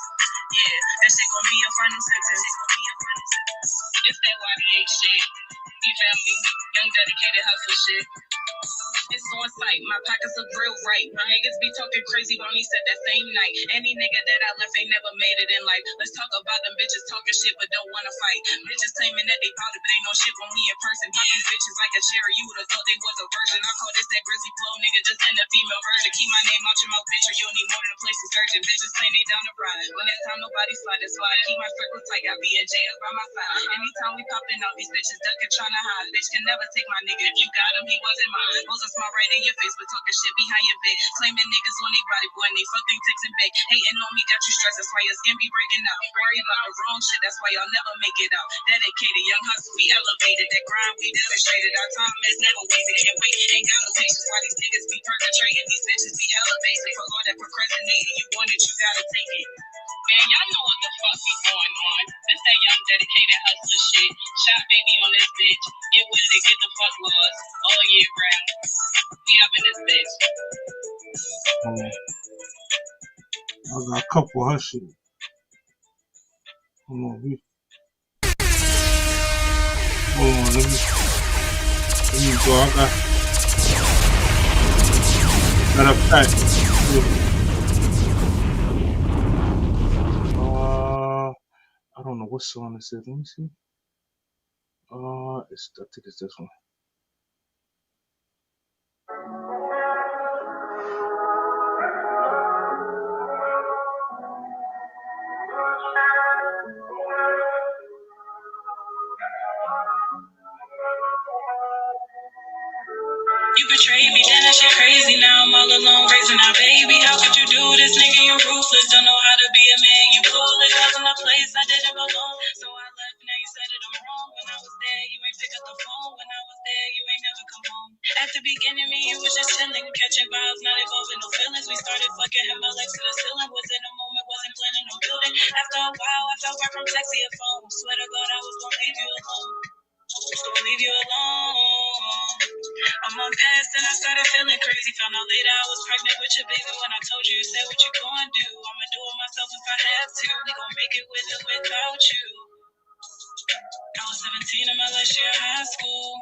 Yeah, that shit gon' be your final sentence. It's that YDH shit. You feel me? Young dedicated hustle shit. It's on sight, my pockets look real right. My niggas be talking crazy when he said that same night. Any nigga that I left ain't never made it in life. Let's talk about them bitches talking shit but don't wanna fight. Bitches claiming that they bout it, but ain't no shit on me in person. Pop these bitches like a cherry, you would've thought they was a virgin. I call this that grizzly flow, nigga, just in the female version. Keep my name out your mouth, bitch, or you'll need more than a place to surgeon. Bitches claim they down the ride. When it's time, nobody slide, that's why I keep my circle tight. I be in jail by my side. Anytime we popping out, these bitches ducking, trying to hide. Bitch can never take my nigga. If you got him, he wasn't mine. Those are smile right in your face, but talking shit behind your back. Claiming niggas on they body, boy, and they fuck, they texting back. Hating on me, got you stressed, that's why your skin be breaking out. Worry about the wrong shit, that's why y'all never make it out. Dedicated, young hustle, we elevated. That grind, we demonstrated. Our time is never wasted, can't wait, ain't got no patience. Why these niggas be perpetrating, these bitches be hella basic. For all that procrastinating, you want it, you gotta take it. Man, y'all know what the fuck be going on. This that young dedicated hustler shit. Shot baby on this bitch. Get with it, get the fuck lost. All year round. We up in this bitch. I got a couple of her shit. Hold on, let me go. Matter of fact, I don't know what song this is. Let me see. I think it's this one. You betrayed me, then that shit crazy. Now I'm all alone raising our baby. How could you do this, nigga? You ruthless, don't know how to be a man. You foolish, wasn't a place I didn't belong. So I left, now you said it, I'm wrong. When I was there, you ain't pick up the phone. When I was there, you ain't never come home. At the beginning, me, you was just chilling, catching vibes, not involving no feelings. We started fucking, him, my legs to the ceiling. Was in a moment, wasn't planning on building. After a while, I felt right from texting your phone. Swear to God, I was gonna leave you alone. Gonna leave you alone. I'm on past and I started feeling crazy. Found out later I was pregnant with your baby. When I told you, you said what you gonna do. I'ma do it myself if I have to. We gon' make it with or without you. I was 17 in my last year of high school.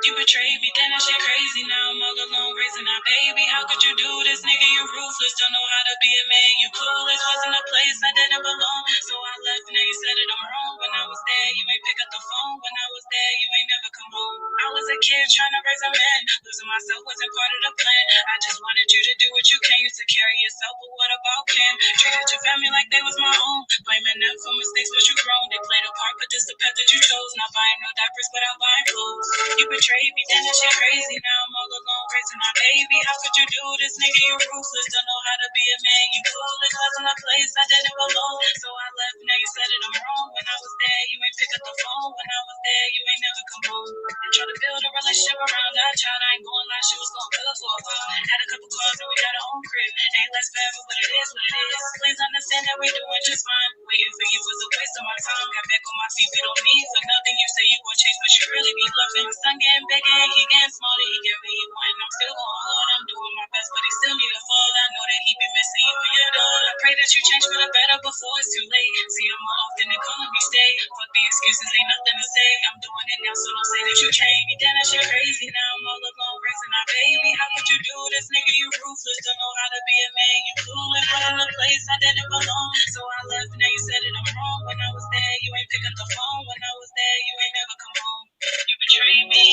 You betrayed me, then that shit crazy. Now I'm all alone raising our baby. How could you do this, nigga? You ruthless, don't know how to be a man. You clueless, wasn't a place I didn't belong. So I left, now you said it, I'm wrong. When I was there, you ain't pick up the phone. When I was there, you ain't never come home. I was a kid trying to raise a man. Losing myself wasn't part of the plan. I just wanted you to do what you can. You took care of yourself, but what about Kim? Treated your family like they was my own. Blaming them for mistakes, but you grown. They played a part, but this the path that you chose. Not buying no diapers, but I'm buying clothes. You betrayed me, then that shit crazy. Now I'm all alone raising our baby. How could you do this, nigga? You ruthless, don't know how to be a man. You clueless, wasn't a place I didn't belong. So I left, now you said it, I'm wrong. When I was there, you ain't pick up the phone. When I was there, you ain't never come home. And try to build a relationship around that child. I ain't going like she was going good for a while. Had a couple cars and we got our own crib. Ain't less forever, but it is what it is. Please understand that we doing just fine. Waiting for you was a waste of my time. Got back on my feet, we don't need for nothing. You say you gon' chase, but you really be bluffing. Son getting bigger and he getting smaller. He get what he want, and I'm still going hard. I'm doing my best, but he still need to fall. I know that he be missing you and your dog. I pray that you change for the better before it's too late. See him more often and calling me stay. Fuck the excuses, ain't nothing to say. I'm doing it now, so don't say that you changed me. Then that shit crazy. Now I'm all alone raising our baby. How could you do this, nigga? You ruthless, don't know how to be a man. You clueless, wasn't a place I didn't belong. So I left, now you said it, I'm wrong. When I was there, you ain't pick up the phone. When I was there, you ain't never come home. You betrayed me,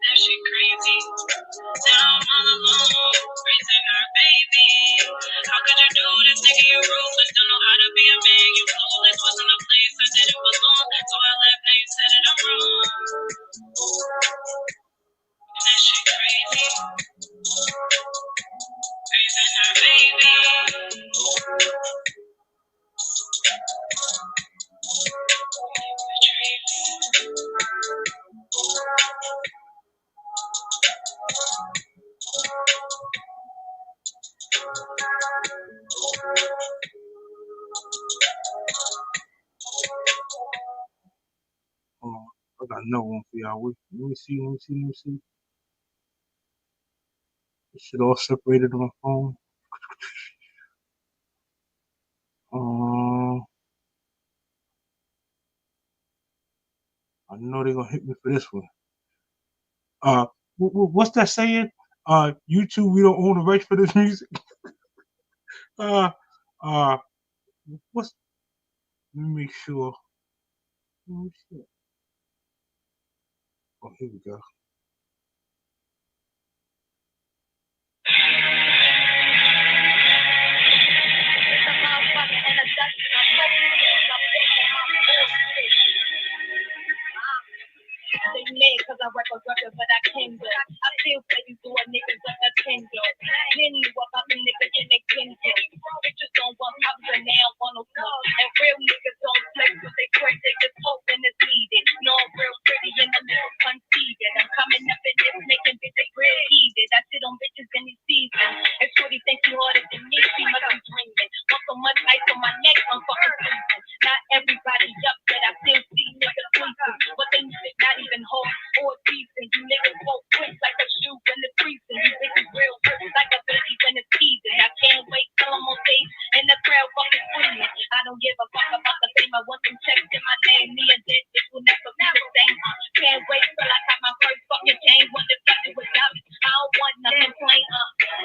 that shit crazy. Now I'm all alone, raising our baby. How could you do this, nigga? You ruthless, don't know how to be a man. You clueless, wasn't a place I didn't belong. So I left, now you said it, I'm wrong. That shit crazy. Raising our baby. Betrayed me. Hold on. I got another one for y'all. Wait, let me see. This shit all separated on my phone. I know they're gonna hit me for this one. What's that saying? YouTube, we don't own the rights for this music. What's? Let me make sure. Oh, here we go. They mad cause I record, but I came back. still say you do a niggas like a Nintendo. Then you walk out the niggas in they Nintendo. Bitches don't want pops and now want no smoke. And real niggas don't flex with they crack, they just hoping it's needed. No, I'm real pretty in the middle, conceited. I'm coming up in this making bitches real heated. I sit on bitches in these seasons. And shorty think you harder than me, she must be dreaming. Want so much ice on my neck, I'm fucking freezing. Not everybody up, but I still see niggas sleeping. But they music not even hold or decent. You niggas quote quick like a shoe when it's freezing. You bitches real hurt like a baby when it's teasing. I can't wait till I'm on stage and the crowd fucking screaming. I don't give a fuck about the fame. I want some checks in my name. Me and this bitch will never be the same. Can't wait till I got my first fucking chain. Want to touch it with diamonds. I don't want nothing plain.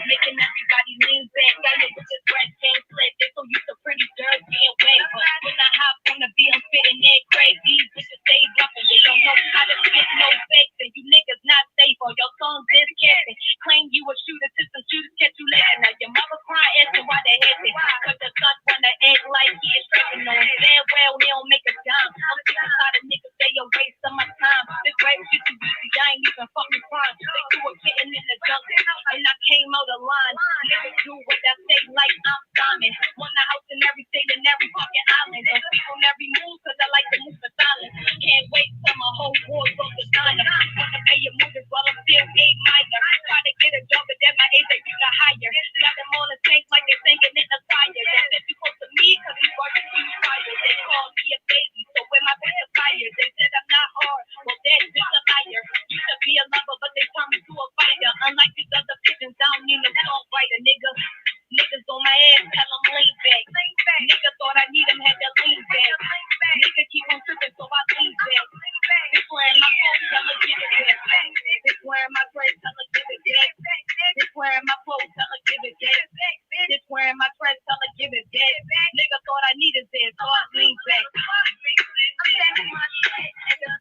Making everybody lean back. Got it with this red chain sled. They so used to pretty girls being wet. But when I hop on the beat, I'm spitting that crazy. These bitches stay bluffing. They don't know how to spit no fakes. And you niggas not safe or your songs is capping. Claim you a shooter till some shooters catch you laughing. Now your mother crying asking why they had it. Cause the son wanna act like he is trapping on him. Damn well he don't make a dime. I'm sick and tired of niggas say you're wasting my time. This rap shit you easy, I ain't even fucking crying. They do a kitten in the jungle and I came out of line. Niggas do what I say like I'm Simon. Want a house in every state and every fucking island. Don't speak on every move cause I like to move in silence. Can't wait till my whole world goes designer. Wanna pay your movies while I'm still a minor. Try to get a job but at my age they do not hire. Got them on the tank like they're sinking in the fire. They said you close to me cause you working for you fire. They call me a baby so when my bitch is fired. They said I'm not hard, well that's just a liar. Used to be a lover but they turned me to a fighter. Unlike these other pigeons, I don't need no songwriter, nigga. Niggas on my ass, tell them lean back. Nigga thought I need him, had to lean back. Nigga keep on tripping, so I lean back. This wearing my clothes, tell her give it back. This wearing my dress, tell her give it back. This wearing my clothes, tell her give it back. This wearing my dress, tell her give it back. Nigga thought I needed this, so I lean back. I'm standing my shit, nigga.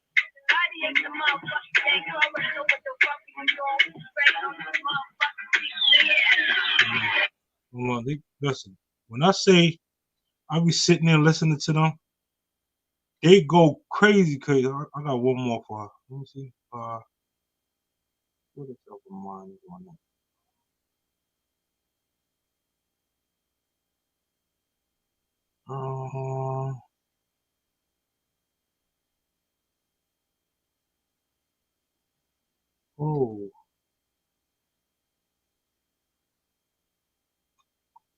Body in the motherfucking thing, you already know what the fuck you doing. Ready on the motherfucking shit. Well, listen, when I say I be sitting there listening to them, they go crazy. I got one more for her. Let me see. What is up with mine on that? Oh,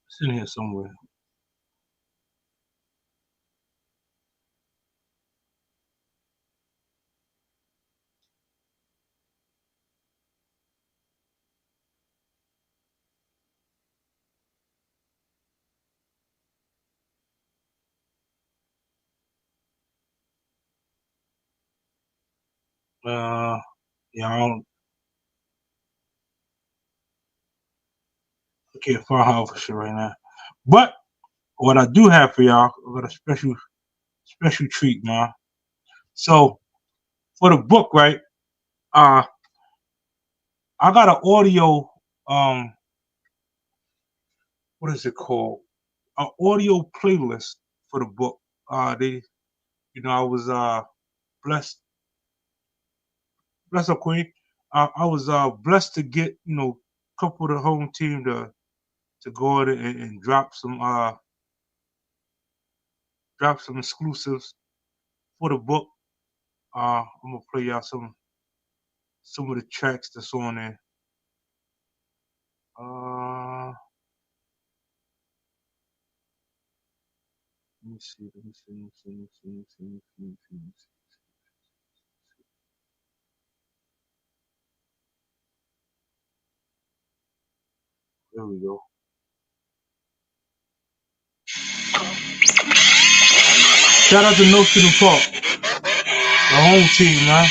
it's in here somewhere. Yeah, I can't find her for sure right now. But what I do have for y'all, I got a special treat, man. So for the book, right? I got an audio. What is it called? An audio playlist for the book. I was blessed. Bless up, Queen. I was blessed to get a couple of the home team to go ahead and drop some exclusives for the book. I'm gonna play y'all some of the tracks that's on there. Let me see. There we go. Shout out to No Student Park, the home team, man.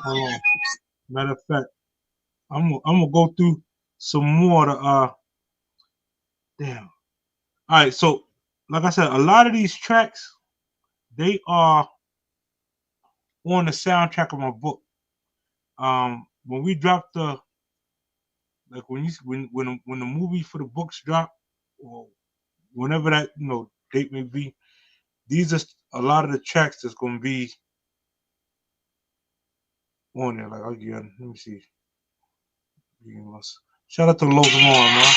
Hold on. Matter of fact, I'm gonna go through some more to damn. All right, so like I said, a lot of these tracks, they are on the soundtrack of my book. When we drop the, like when the movie for the books drop, or whenever that date may be, these are a lot of the tracks that's gonna be on there. Like again, let me see. Shout out to Los Mon, man.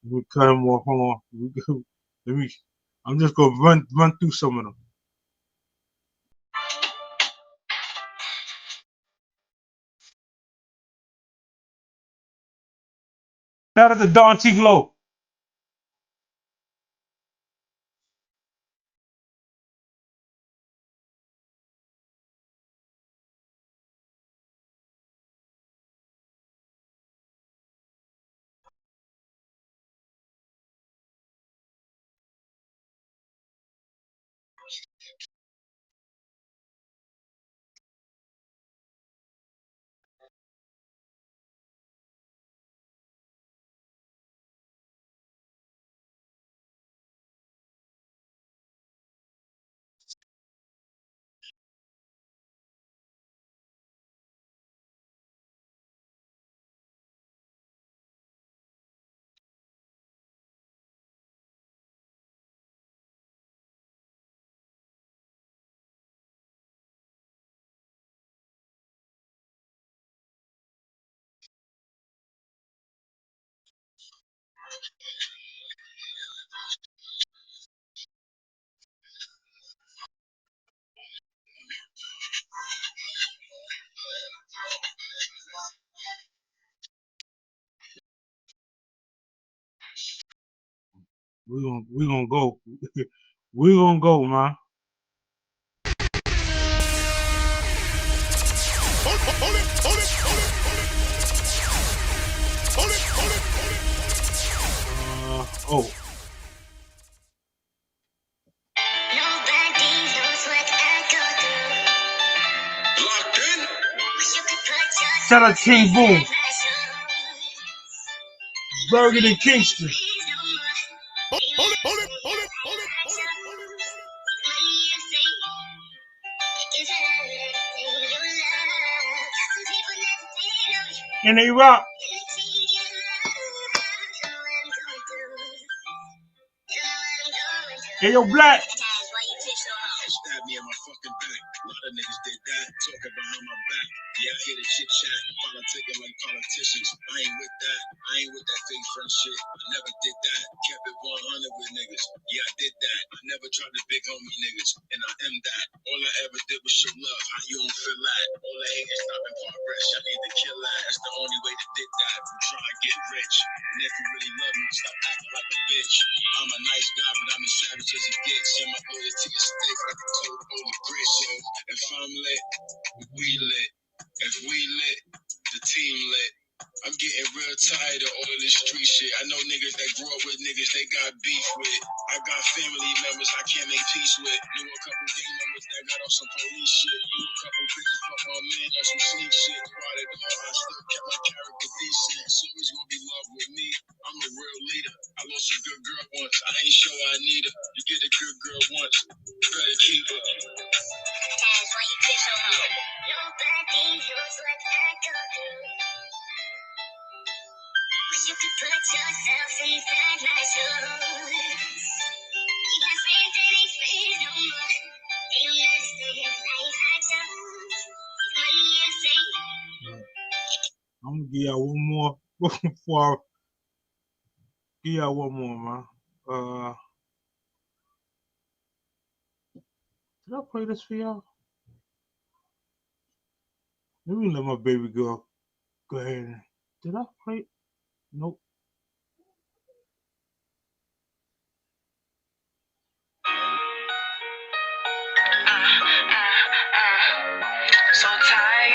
We cut him off. Hold on. Let me. I'm just gonna run through some of them. Shout out to Don T. Glow. We gonna go. We gonna go, man. Oh. Shout out King Boom. Bergen and Kingston. And they rock. Hey, yo, Black. Stabbed me in my fucking back. A lot of niggas did that, talking behind my back. Yeah, hear the chit chat, politicking like politicians. I ain't with that. I ain't with that fake friend shit. I never did that. Kept it 100 with niggas. Yeah, I did that. I never tried to big homie niggas, and I am that. All I ever did was show love. How you don't feel that? All I hate is stopping progress. I need to kill that. That's the only way to did that. I'm trying to get rich. And if you really love me, stop acting like a bitch. I'm a nice guy, but I'm as savage as it gets. And my loyalty is thick like the cold on the grit. So if I'm lit, we lit. If we lit, the team lit. I'm getting real tired of all of this street shit. I know niggas that grew up with niggas they got beef with. I got family members I can't make peace with. Knew a couple gang members that got on some police shit. Knew a couple bitches fuck my man on some sneak shit. Throughout it all, I still kept my character decent. It's always gonna be love with me. I'm a real leader. I lost a good girl once. I ain't sure I need her. You get a good girl once, you better keep her. You could put yourself inside my soul. Even friends that ain't friends no more. They don't understand life I chose. Money and fame. I'm gonna give y'all one more before I give y'all one more, man. Did I play this for y'all? Let me let my baby girl go ahead. Did I play? Nope. So tired.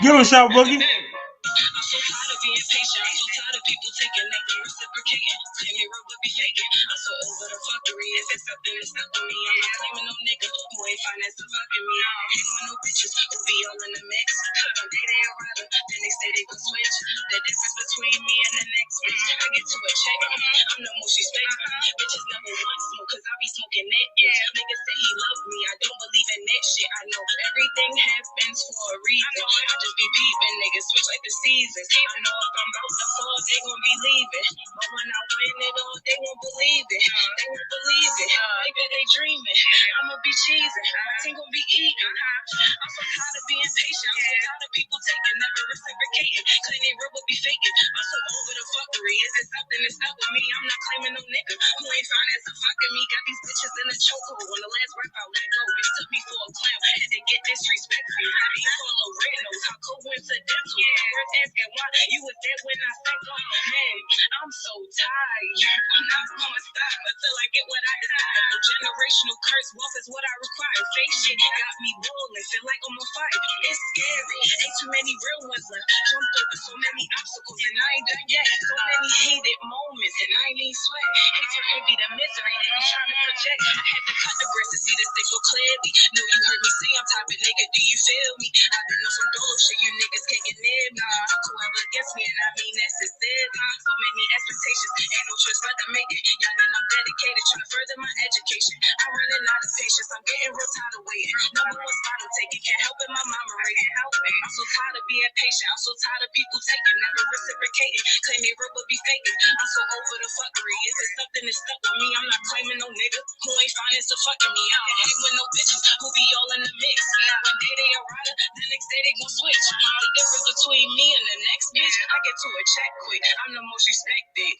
Give it a shot, Boogie. I'm so tired of being patient. I'm so tired of people taking nothing reciprocating. Claim your real would be faking. I'm so over the fuckery. If it's something that's stuck with me, I'm not claiming no nigga who ain't finance to fucking me. I don't hang with no bitches who be all in the mix. One day they a rider, then they say they gon' switch. The difference between me and the next bitch, I get to a check. I'm the most respected. Bitches never want smoke, cause I be smoking that. Niggas say he love me, I don't believe in that shit. I know everything happens for a reason. I just be peeping, niggas switch like the seasons. I know if I'm about to fall, they gon' be leaving. But when I win it all, they won't believe it. They won't believe it. Maybe they dreaming. I'ma be cheesing. My team gon' be eating. I'm so tired of being patient. I'm so tired of people taking, never reciprocating. Claim they real but be faking. I'm so over the fuckery. Is it something that's up with me? I'm not claiming no nigga who ain't fine as a fucking me. Got these bitches in a chokehold. On the last rap I let go, they took me for a clown. Had to get disrespectful. I be full of red nose. How coincidental. Worth asking why you was there when I said go. Man, I'm so tired. I'm not gonna stop until I get what I desire. No generational curse. Wealth is what I require. Fake shit got me rolling. Feel like I'm on fire. It's scary. Ain't too many real ones left. Jumped over so many obstacles and I ain't done yet. So many hated moments and I ain't even sweat. Hate to envy the misery they be trying to project. I had to cut the breast to see the stick so clearly. Know you heard me say I'm type of nigga. Do you feel me? I've been on some dolo shit. You niggas can't get near me. Fuck whoever gets me and I mean that's sincerely. So many expectations. Ain't no choice but to make it. Young and I'm dedicated. Trying to further my education. I'm running out of patience. I'm getting real tired of waiting. Number one spot I'm taking. Can't help it. My mama raising. Help me. I'm so tired of being patient. I'm so tired of people taking. Never reciprocating. Claim they real but be faking. I'm so over the fuckery. Is it something that's stuck with me? I'm not claiming no nigga who ain't finance to fucking me. I don't hang with no bitches who be all in the mix. One day they a rider, the next day they gon' switch. The difference between me and the next bitch, I get to a check quick. I'm the most respected.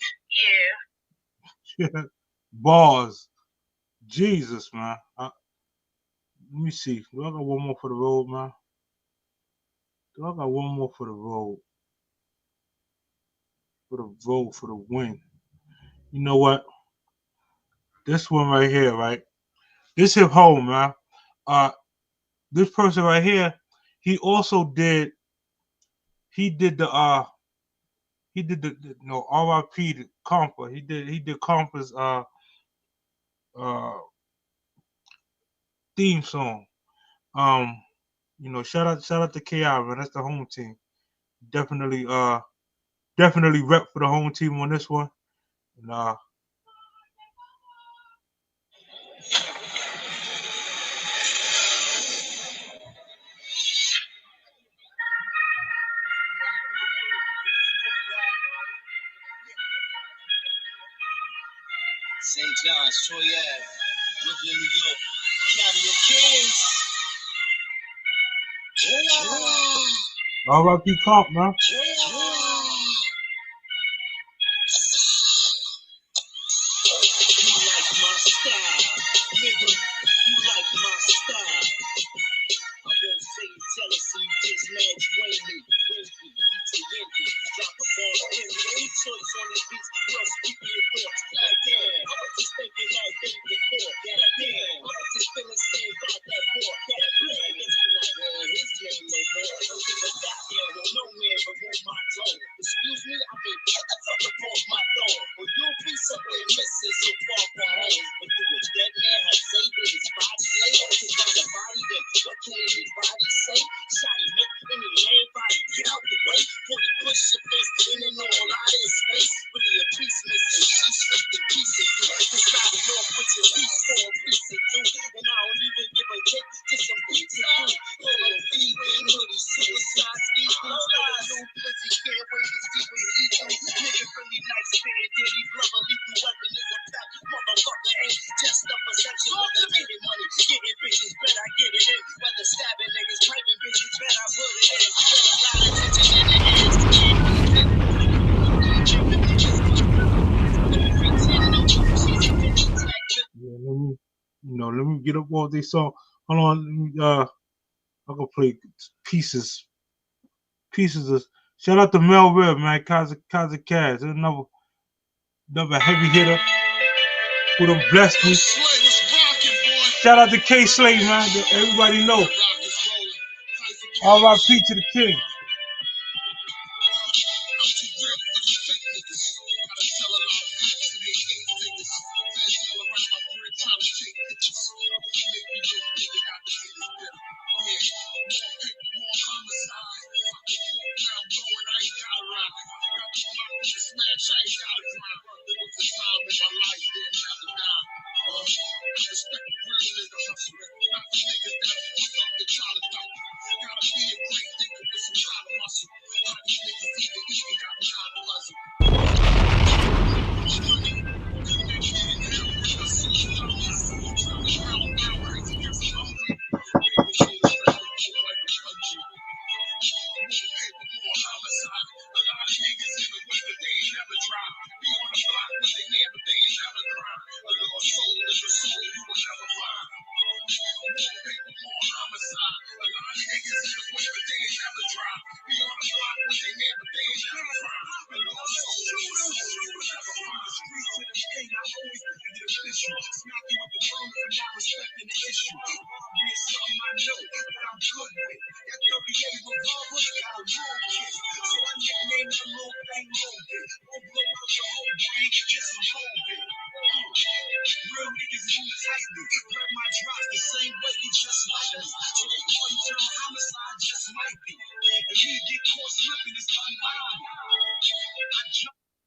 Yeah. Bars. Jesus, man. Let me see. Do I got one more for the road, man? Do I got one more for the road? For the road, for the win. You know what? This one right here, right? This hit home, man. This person right here, he also did. He did the no R.I.P. to Compa. He did Compa's theme song. You know, shout out to KI, man. That's the home team. Definitely rep for the home team on this one. And St. John's, Troy Ave, Brooklyn, New York, County of Kings. R.I.P. Comp, man. Excuse me, I mean, fuck the boss, my dog. Well, you'll be somewhere missing so far from home. But you a dead man has saved with his body later. His body, then what can anybody say? Shotty make any everybody get out the way. 40 push your face in and all out of his face. Really a piece missing. She's stripped in pieces. This riding off with your piece for a piece or two. And I don't even give a kick to some pizza food. Polo feed, hoodie, suicide ski boots. New Blizzy can't wait to see what he do. Nigga really nice, fair, dirty, blubber, lethal weapon is a fact. Motherfucker ain't just up a section. Whether getting money, getting bitches, bet I get it in. Whether stabbing niggas, piping bitches, bet I put it in. Better lot of attention in the ass. Yeah, let me get up all these songs. Hold on, I can play pieces of. Shout out to Mel Rib, man. Kaza Kaz, another heavy hitter who done blessed me. Shout out to K Slade, man. Everybody know. R.I.P. to the king.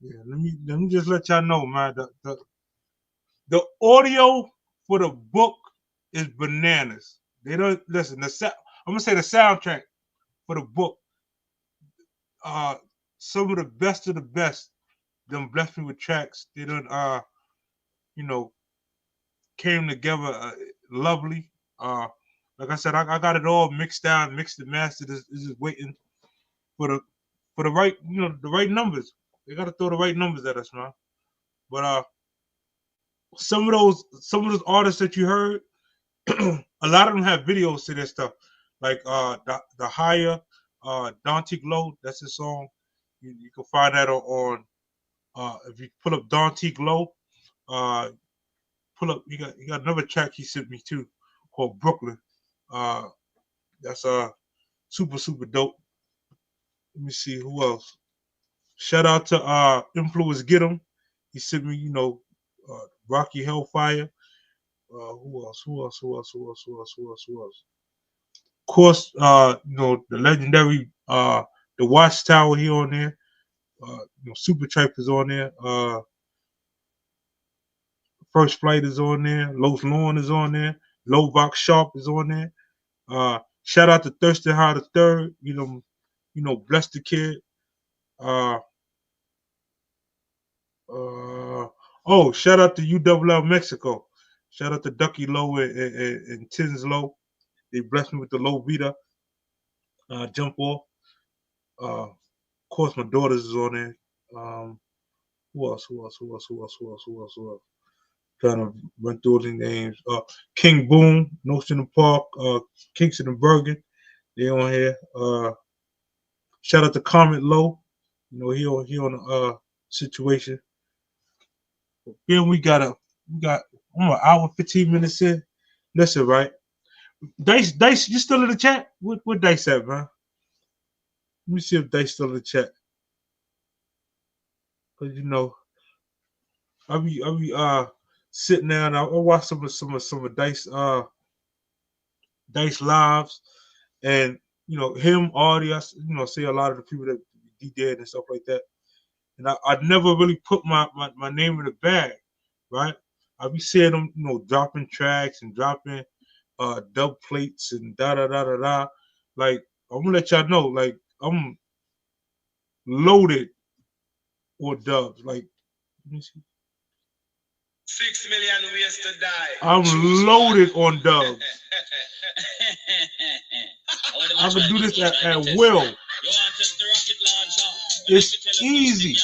Yeah, let me just let y'all know, man. The audio for the book is bananas. They don't listen. I'm gonna say the soundtrack for the book. Some of the best. Them blessed me with tracks. They done came together lovely. Like I said, I got it all mixed down, mixed and mastered. Is just waiting for the right, the right numbers. They gotta throw the right numbers at us, man. But some of those artists that you heard, a lot of them have videos to their stuff. Like the Higher, Dante Glow, that's his song. You can find that on if you pull up Dante Glow, pull up you got another track he sent me too called Brooklyn. That's super dope. Let me see who else. Shout out to Influence Get 'em. He sent me, Rocky Hellfire. Who else? Of course, the legendary the Watchtower here on there. Super Tripe is on there. First Flight is on there. Los Lawn is on there. Lovox Sharp is on there. Shout out to Thurston High the Third. Bless the Kid. Shout out to UWL Mexico. Shout out to Ducky Low and Tins Low. They blessed me with the Low Vita. jump off. Of course, my daughters is on there. Who else? Trying to run through the names. King Boom, Notion Park, Kingston and Bergen. They on here. Shout out to Comment Low. You know, he on the situation. Then we got I'm an hour 15 minutes in. Listen, right? Dice, you still in the chat? What Dice at, man? Let me see if Dice still in the chat. Cause you know, I be sitting there and I watch some of Dice lives, and you know him, Audie, see a lot of the people that he did and stuff like that. And I never really put my name in the bag, right? I be seeing them, dropping tracks and dropping dub plates and da da da da da. Like, I'm gonna let y'all know, like, I'm loaded on dubs. Like, let me see. 6 million ways to die. I'm loaded on dubs. I can do this at will. It's easy.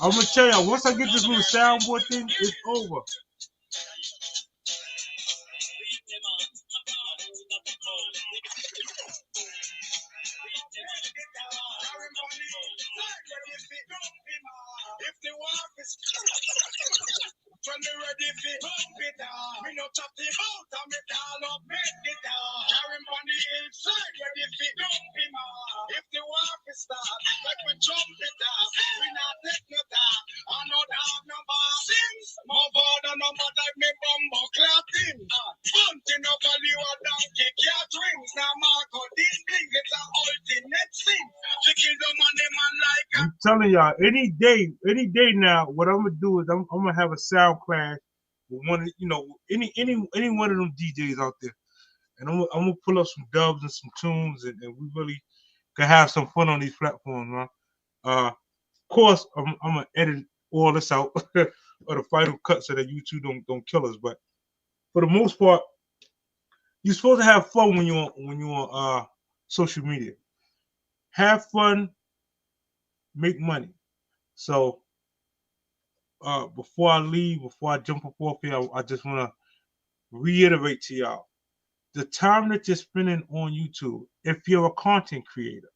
I'm gonna tell y'all, once I get this little soundboard thing, it's over. If the walk is when me ready fi bump it down, me no chop the out and me call up make it down. Carry him on the hillside ready fi dump him out. If the walk is start, like we jump it down, we not take no time. I no dog no bossings, more border no more like me bumbo clotting. Bunting up a liu a donkey cat rings. Now Marco these things it's a ultimate sin. To kill the money man like a I'm telling y'all, any day now, what I'm gonna do is I'm gonna have a sound clash with one of any one of them DJs out there, and I'm gonna pull up some dubs and some tunes, and we really can have some fun on these platforms, man. Of course, I'm gonna edit all this out or the final cut so that YouTube don't kill us. But for the most part, you're supposed to have fun when you're on social media. Have fun, make money. So before I jump up off here, I just want to reiterate to y'all, the time that you're spending on YouTube, if you're a content creator,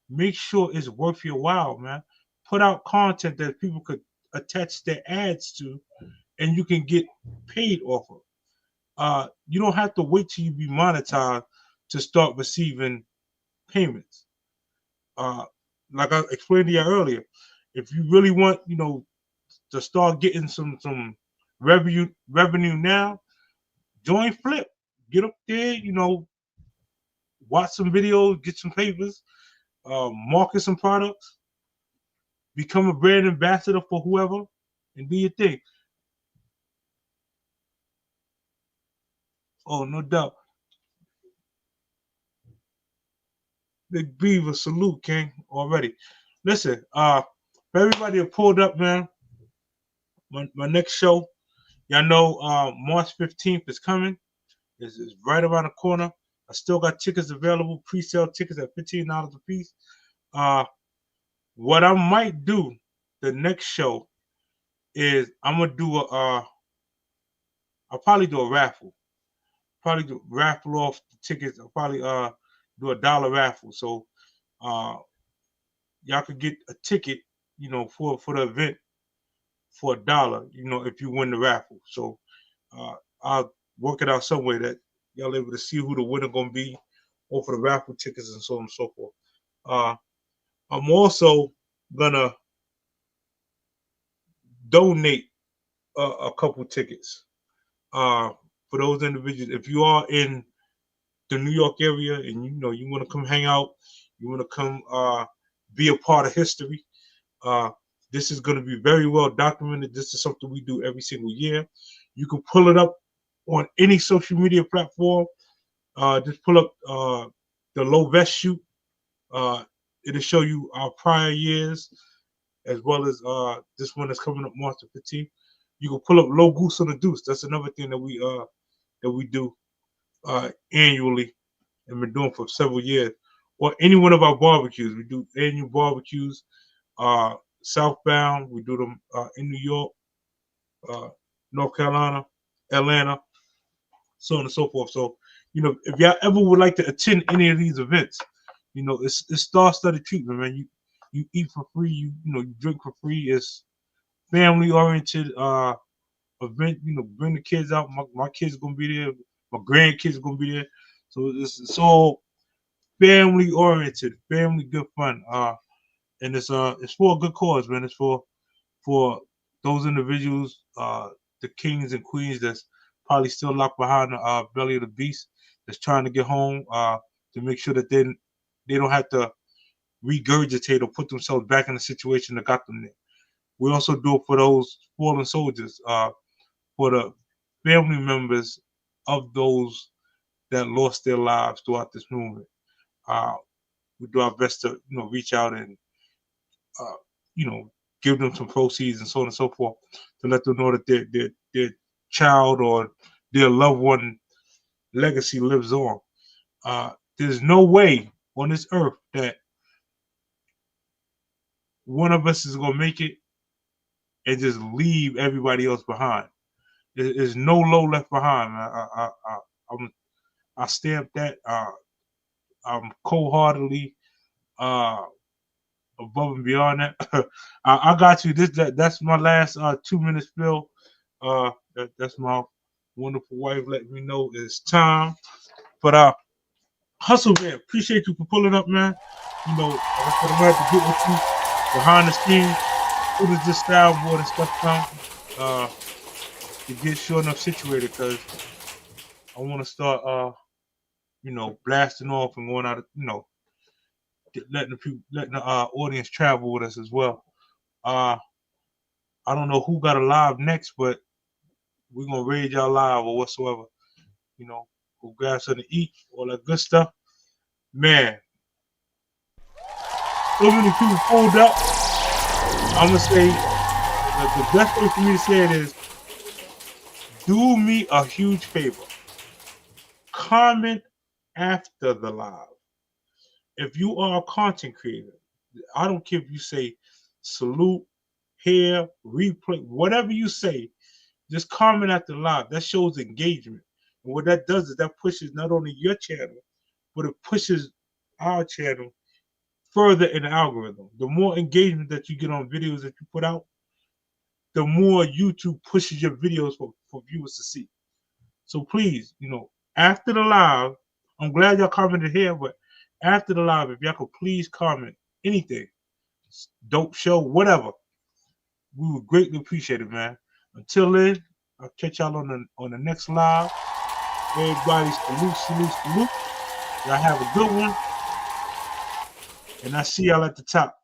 make sure it's worth your while, man. Put out content that people could attach their ads to, and you can get paid off of. You don't have to wait till you be monetized to start receiving payments. Like I explained to you earlier, if you really want, to start getting some revenue now, join Flip. Get up there, watch some videos, get some papers, market some products, become a brand ambassador for whoever, and do your thing. Oh, no doubt. Big Beaver, salute, King, already. Listen, for everybody that pulled up, man, my next show, y'all know March 15th is coming. It's right around the corner. I still got tickets available, pre-sale tickets at $15 a piece. What I might do the next show is I'm gonna do I'll probably do a raffle. Probably raffle off the tickets. I'll probably do a $1 raffle. So y'all could get a ticket, for the event for $1, if you win the raffle. So I'll work it out some way that y'all able to see who the winner gonna be, or for the raffle tickets and so on and so forth. I'm also gonna donate a couple tickets for those individuals. If you are in the New York area and you want to come hang out, you want to come be a part of history, this is going to be very well documented. This is something we do every single year. You can pull it up on any social media platform. Just pull up the Low Vest Shoot. It'll show you our prior years, as well as this one that's coming up March the 15th. You can pull up Low Goose on the Deuce. That's another thing that we do annually. and been doing for several years. Or any one of our barbecues. We do annual barbecues. Southbound, we do them in New York, North Carolina, Atlanta, so on and so forth. So, if y'all ever would like to attend any of these events, it's star-studded treatment, man. You eat for free, you drink for free. It's family-oriented event. Bring the kids out. My kids gonna be there. My grandkids are gonna be there. So it's all family-oriented, family good fun. And it's for a good cause, man. It's for those individuals, the kings and queens that's probably still locked behind the belly of the beast, that's trying to get home, to make sure that they don't have to regurgitate or put themselves back in the situation that got them there. We also do it for those fallen soldiers, for the family members of those that lost their lives throughout this movement. We do our best to reach out and give them some proceeds and so on and so forth, to let them know that their child or their loved one legacy lives on. There's no way on this earth that one of us is gonna make it and just leave everybody else behind. There's no low left behind. I stamp that. I'm cold-heartedly above and beyond that. I got you. That's my last 2 minutes, Phil. That's my wonderful wife letting me know it's time. But Hustle, man, appreciate you for pulling up, man. I'm gonna have to get with you behind the scenes. Who does this style board and stuff come to get sure enough situated? Because I want to start blasting off and going out of, letting the audience travel with us as well. I don't know who got a live next, but we're gonna raid y'all live or whatsoever. Go grab something to eat, all that good stuff. Man, so many people pulled up. I'm gonna say that the best way for me to say it is, do me a huge favor. Comment after the live. If you are a content creator, I don't care if you say salute, here, replay, whatever you say, just comment after the live. That shows engagement. And what that does is that pushes not only your channel, but it pushes our channel further in the algorithm. The more engagement that you get on videos that you put out, the more YouTube pushes your videos for viewers to see. So please, after the live, I'm glad y'all commented here, but after the live, if y'all could please comment anything, dope show, whatever, we would greatly appreciate it, man. Until then, I'll catch y'all on the next live. Everybody, salute. Y'all have a good one. And I see y'all at the top.